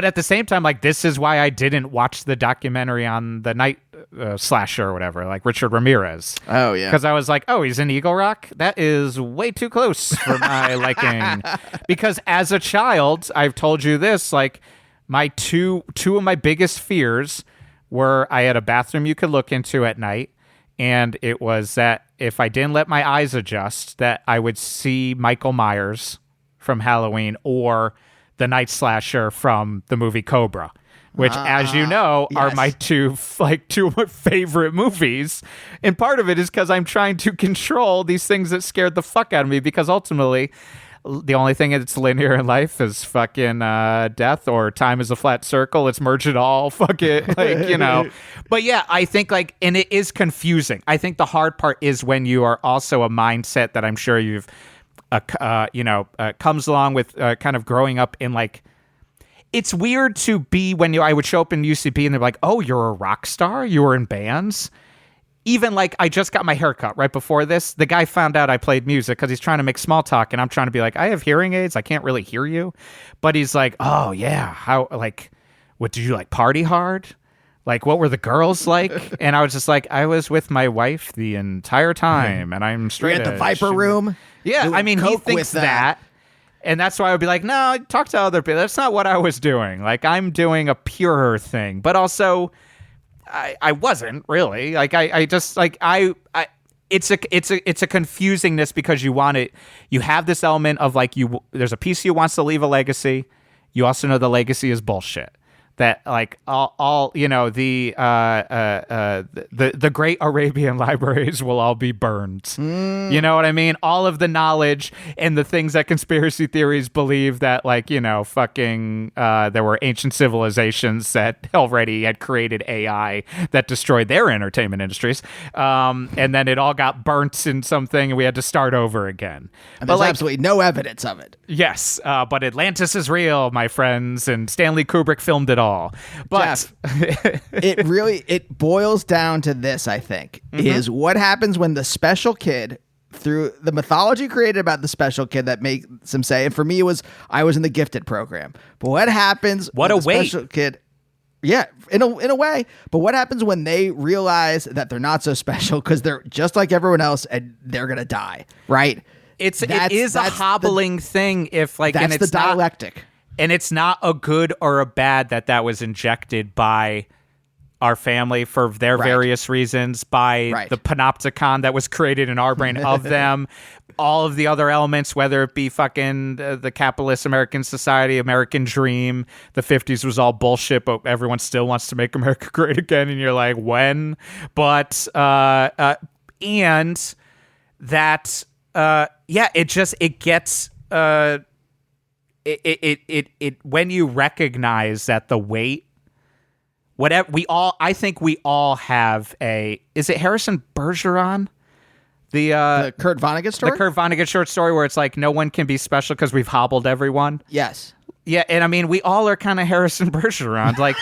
at the same time, like, this is why I didn't watch the documentary on the night slasher or whatever, like Richard Ramirez. Oh yeah, because I was like, oh, he's in Eagle Rock. That is way too close for my liking. Because as a child, I've told you this, like, my two of my biggest fears were I had a bathroom you could look into at night. And it was that if I didn't let my eyes adjust, that I would see Michael Myers from Halloween or the night slasher from the movie Cobra, which, as you know, are my two of my favorite movies. And part of it is because I'm trying to control these things that scared the fuck out of me, because ultimately the only thing that's linear in life is fucking death, or time is a flat circle. Let's merge it all. Fuck it. Like, you know. But yeah, I think like, and it is confusing. I think the hard part is when you are also a mindset that I'm sure you've, comes along with kind of growing up in like, it's weird to be when I would show up in UCB and they're like, oh, you're a rock star? You were in bands? Even like, I just got my haircut right before this. The guy found out I played music because he's trying to make small talk, and I'm trying to be like, I have hearing aids, I can't really hear you. But he's like, oh yeah, how, like, what, did you like party hard? Like, what were the girls like? And I was just like, I was with my wife the entire time, and I'm straight at the Viper Room. Yeah, I mean, he thinks that. And that's why I would be like, no, talk to other people. That's not what I was doing. Like, I'm doing a purer thing. But also, I wasn't really, like, I just like, it's a confusingness, because you have this element of like, there's a piece of you wants to leave a legacy. You also know the legacy is bullshit. That like all you know, the great Arabian libraries will all be burned. You know what I mean? All of the knowledge and the things that conspiracy theories believe, that like, you know, fucking there were ancient civilizations that already had created AI that destroyed their entertainment industries, and then it all got burnt in something, and we had to start over again. And there's absolutely no evidence of it. Yes, but Atlantis is real, my friends, and Stanley Kubrick filmed it all. But Geoff, it boils down to this, I think, is what happens when the special kid, through the mythology created about the special kid that makes him say, and for me it was, I was in the gifted program. But what happens when the special kid, yeah, in a way, but what happens when they realize that they're not so special because they're just like everyone else and they're going to die, right? It is a hobbling thing, if like, that's and it's the dialectic. And it's not a good or a bad that was injected by our family for their various reasons, by the panopticon that was created in our brain of them, all of the other elements, whether it be fucking the capitalist American society, American dream, the 50s was all bullshit, but everyone still wants to make America great again. And you're like, when? But, and that, it gets, it when you recognize that the weight, whatever I think we all have is it Harrison Bergeron? The Kurt Vonnegut story? The Kurt Vonnegut short story where it's like, no one can be special because we've hobbled everyone. Yes. Yeah, and I mean, we all are kind of Harrison Bergeron, like,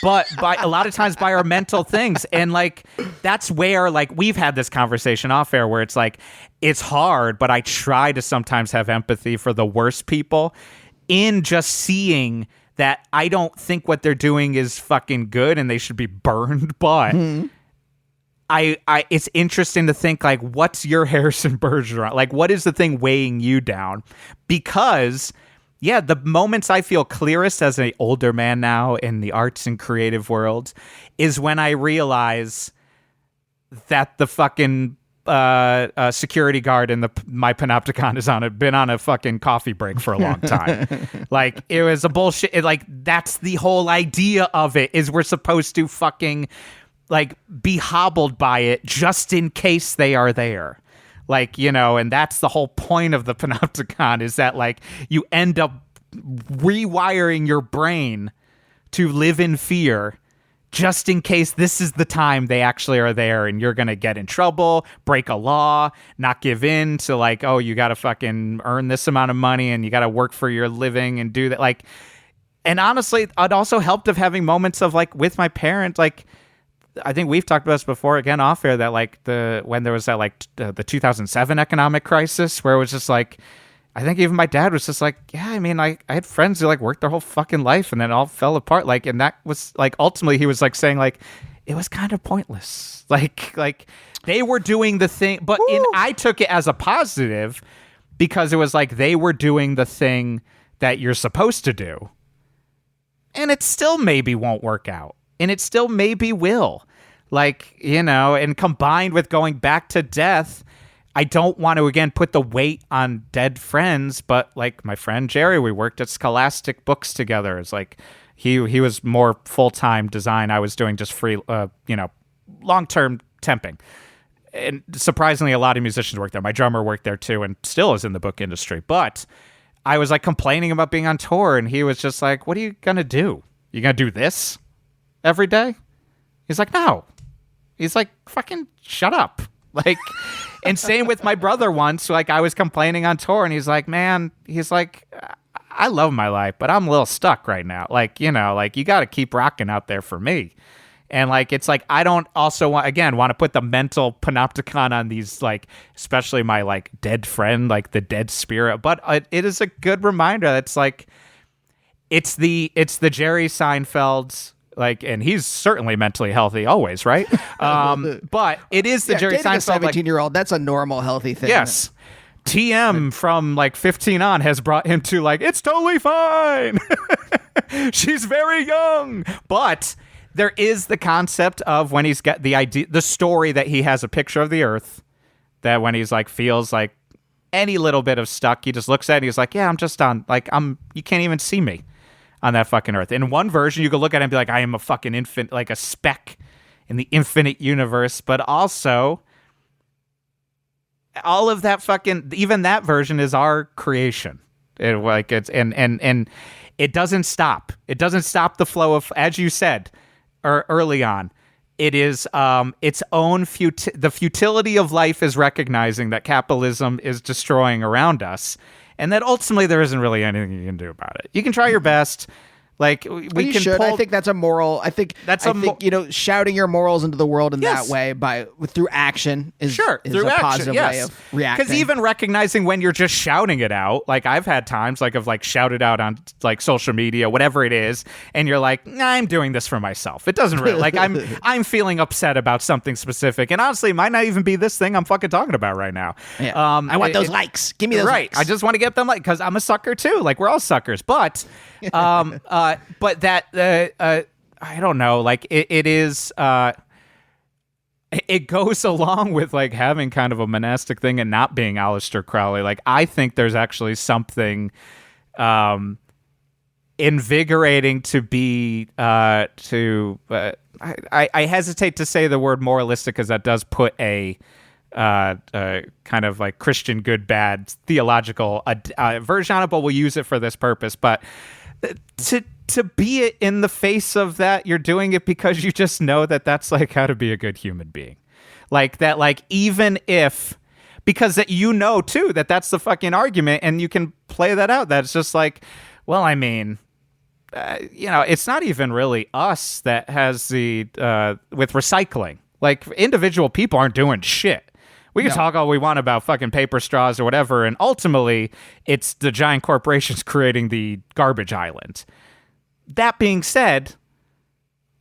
but by a lot of times by our mental things, and like that's where like we've had this conversation off air where it's like it's hard, but I try to sometimes have empathy for the worst people in just seeing that I don't think what they're doing is fucking good and they should be burned, but. I it's interesting to think like what's your Harrison Bergeron, like what is the thing weighing you down, because. Yeah, the moments I feel clearest as an older man now in the arts and creative world is when I realize that the fucking security guard in my panopticon has been on a fucking coffee break for a long time. Like, it was a bullshit. Like, that's the whole idea of it, is we're supposed to fucking, like, be hobbled by it just in case they are there. Like, you know, and that's the whole point of the panopticon, is that, like, you end up rewiring your brain to live in fear just in case this is the time they actually are there and you're going to get in trouble, break a law, not give in to, like, oh, you got to fucking earn this amount of money and you got to work for your living and do that. Like, and honestly, it also helped of having moments of, like, with my parents, like, I think we've talked about this before, again, off air, that like when there was that like the 2007 economic crisis where it was just like, I think even my dad was just like, yeah, I mean, I had friends who like worked their whole fucking life and then it all fell apart. Like, and that was like, ultimately he was like saying like, it was kind of pointless. Like they were doing the thing, but I took it as a positive because it was like, they were doing the thing that you're supposed to do. And it still maybe won't work out. And it still maybe will. Like, you know, and combined with going back to death, I don't want to, again, put the weight on dead friends, but like my friend Jerry, we worked at Scholastic Books together. It's like he was more full-time design. I was doing just free, long-term temping. And surprisingly, a lot of musicians worked there. My drummer worked there too and still is in the book industry. But I was like complaining about being on tour and he was just like, what are you going to do? You going to do this every day? He's like, no. He's like, fucking shut up. Like, and same with my brother once. Like, I was complaining on tour and he's like, man, he's like, I love my life, but I'm a little stuck right now. Like, you know, like you got to keep rocking out there for me. And like, it's like, I don't also want to put the mental panopticon on these, like, especially my like dead friend, like the dead spirit. But it is a good reminder. That's like, it's the Jerry Seinfeld's, like, and he's certainly mentally healthy always, right? But it is the Jerry Seinfeld, 17-year-old. That's a normal, healthy thing. Yes. TM from like 15 on has brought him to like, it's totally fine. She's very young. But there is the concept of when he's got the idea, the story that he has a picture of the earth, that when he's like, feels like any little bit of stuck, he just looks at it and he's like, yeah, I'm just on, like, you can't even see me on that fucking earth. In one version, you could look at it and be like, I am a fucking infant, like a speck in the infinite universe. But also, all of that fucking, even that version is our creation. And it doesn't stop. It doesn't stop the flow of, as you said early on, it is its own the futility of life is recognizing that capitalism is destroying around us. And that ultimately there isn't really anything you can do about it. You can try your best. Like we can should. I think that's a moral. I think shouting your morals into the world in that way through action is a positive way of reacting. Because even recognizing when you're just shouting it out, like I've had times like shout it out on like social media, whatever it is, and you're like, I'm doing this for myself. It doesn't really like I'm feeling upset about something specific, and honestly, it might not even be this thing I'm fucking talking about right now. Yeah. I want those likes. Give me those likes. I just want to get them like because I'm a sucker too. Like we're all suckers, but. But that I don't know, like it is it goes along with like having kind of a monastic thing and not being Aleister Crowley. Like I think there's actually something invigorating to be I hesitate to say the word moralistic because that does put a kind of like Christian good bad theological version on it, but we'll use it for this purpose. But to be it in the face of that, you're doing it because you just know that that's like how to be a good human being. Like that, like even if, because that you know too that that's the fucking argument, and you can play that out. That's just like, Well, I mean, it's not even really us that has the with recycling. Like, individual people aren't doing shit. We can talk all we want about fucking paper straws or whatever, and ultimately, it's the giant corporations creating the garbage island. That being said,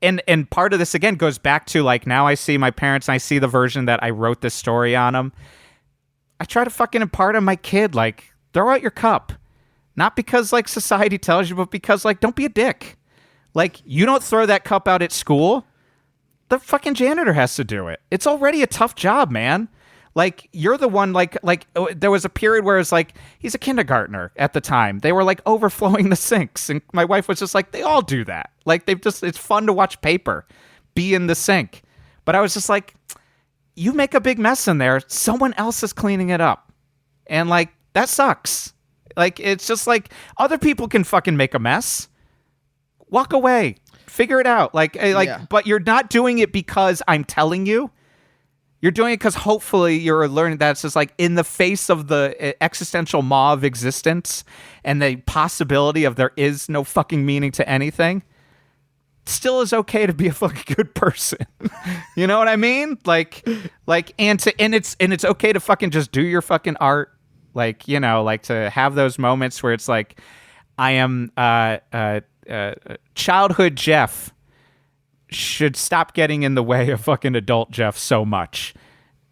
and part of this, again, goes back to, like, now I see my parents, and I see the version that I wrote this story on them. I try to fucking impart on my kid, like, throw out your cup. Not because, like, society tells you, but because, like, don't be a dick. Like, you don't throw that cup out at school. The fucking janitor has to do it. It's already a tough job, man. Like, you're the one, like, there was a period where it's like, he's a kindergartner at the time. They were, like, overflowing the sinks. And my wife was just like, they all do that. Like, it's fun to watch paper be in the sink. But I was just like, you make a big mess in there. Someone else is cleaning it up. And, like, that sucks. Like, it's just like, other people can fucking make a mess. Walk away. Figure it out. But you're not doing it because I'm telling you. You're doing it because hopefully you're learning that it's just like, in the face of the existential maw of existence and the possibility of there is no fucking meaning to anything, still is okay to be a fucking good person. You know what I mean? And it's okay to fucking just do your fucking art. Like, to have those moments where it's like, I am childhood Geoff should stop getting in the way of fucking adult Geoff so much.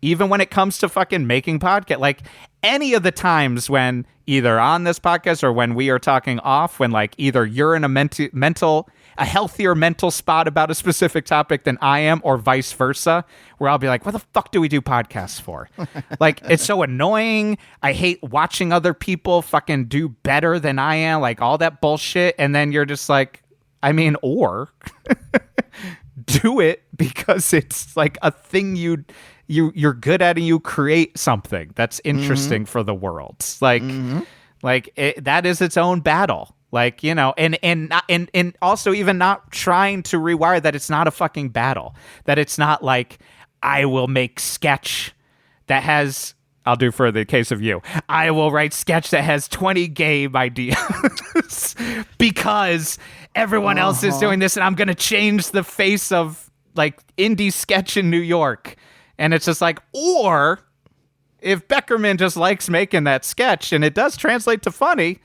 Even when it comes to fucking making podcast, like, any of the times when either on this podcast or when we are talking off, when, like, either you're in a healthier mental spot about a specific topic than I am, or vice versa, where I'll be like, what the fuck do we do podcasts for? Like, it's so annoying. I hate watching other people fucking do better than I am, like, all that bullshit. And then you're just like, I mean, or do it because it's like a thing you're good at, and you create something that's interesting for the world. Like, that is its own battle. Like, and also even not trying to rewire that it's not a fucking battle. That it's not like, I will make sketch that has, I'll do for the case of you, I will write sketch that has 20 game ideas because everyone else is doing this, and I'm going to change the face of, like, indie sketch in New York. And it's just like, or if Beckerman just likes making that sketch and it does translate to funny,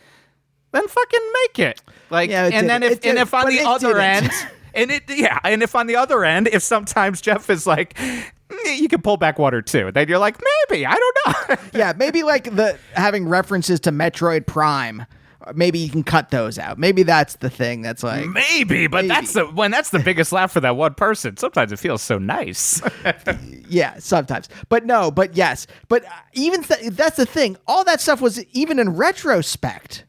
then fucking make it. Like, and then if on the other end, and if on the other end, if sometimes Geoff is like, you can pull back water too, then you're like, maybe, I don't know. Yeah, maybe like having references to Metroid Prime. Maybe you can cut those out. Maybe that's the thing that's like... Maybe, but that's the biggest laugh for that one person. Sometimes it feels so nice. Yeah, sometimes. But yes. But even that's the thing. All that stuff was, even in retrospect,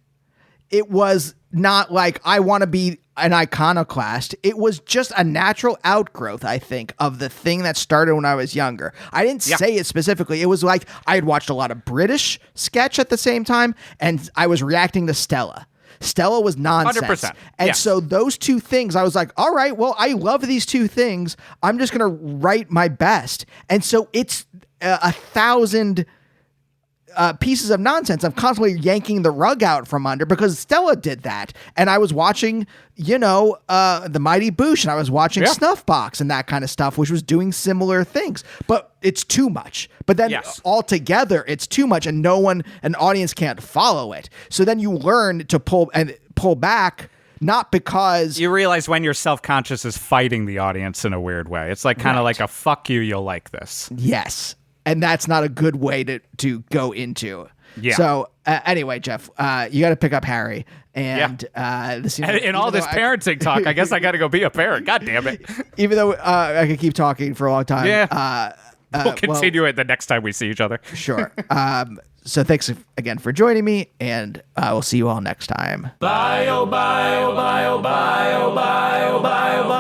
it was not like, I want to be an iconoclast. It was just a natural outgrowth, I think, of the thing that started when I was younger. I didn't say it specifically. It was like, I had watched a lot of British sketch at the same time, and I was reacting to Stella. Stella was nonsense. 100%. And so those two things, I was like, all right, well, I love these two things. I'm just going to write my best. And so it's 1,000 pieces of nonsense. I'm constantly yanking the rug out from under because Stella did that. And I was watching, The Mighty Boosh, and I was watching Snuffbox and that kind of stuff, which was doing similar things. But it's too much. But then altogether, it's too much, and an audience can't follow it. So then you learn to pull back, not because... You realize when you're self-conscious is fighting the audience in a weird way. It's like kind of like a fuck you, you'll like this. Yes. And that's not a good way to go into. Yeah. So anyway, Geoff, you got to pick up Harry. And this parenting talk, I guess I got to go be a parent. God damn it. Even though I could keep talking for a long time. Yeah. We'll continue it the next time we see each other. Sure. So thanks again for joining me, and we'll see you all next time. Bye, oh, bye, oh, bye, oh, bye, oh, bye, oh, bye, oh, bye.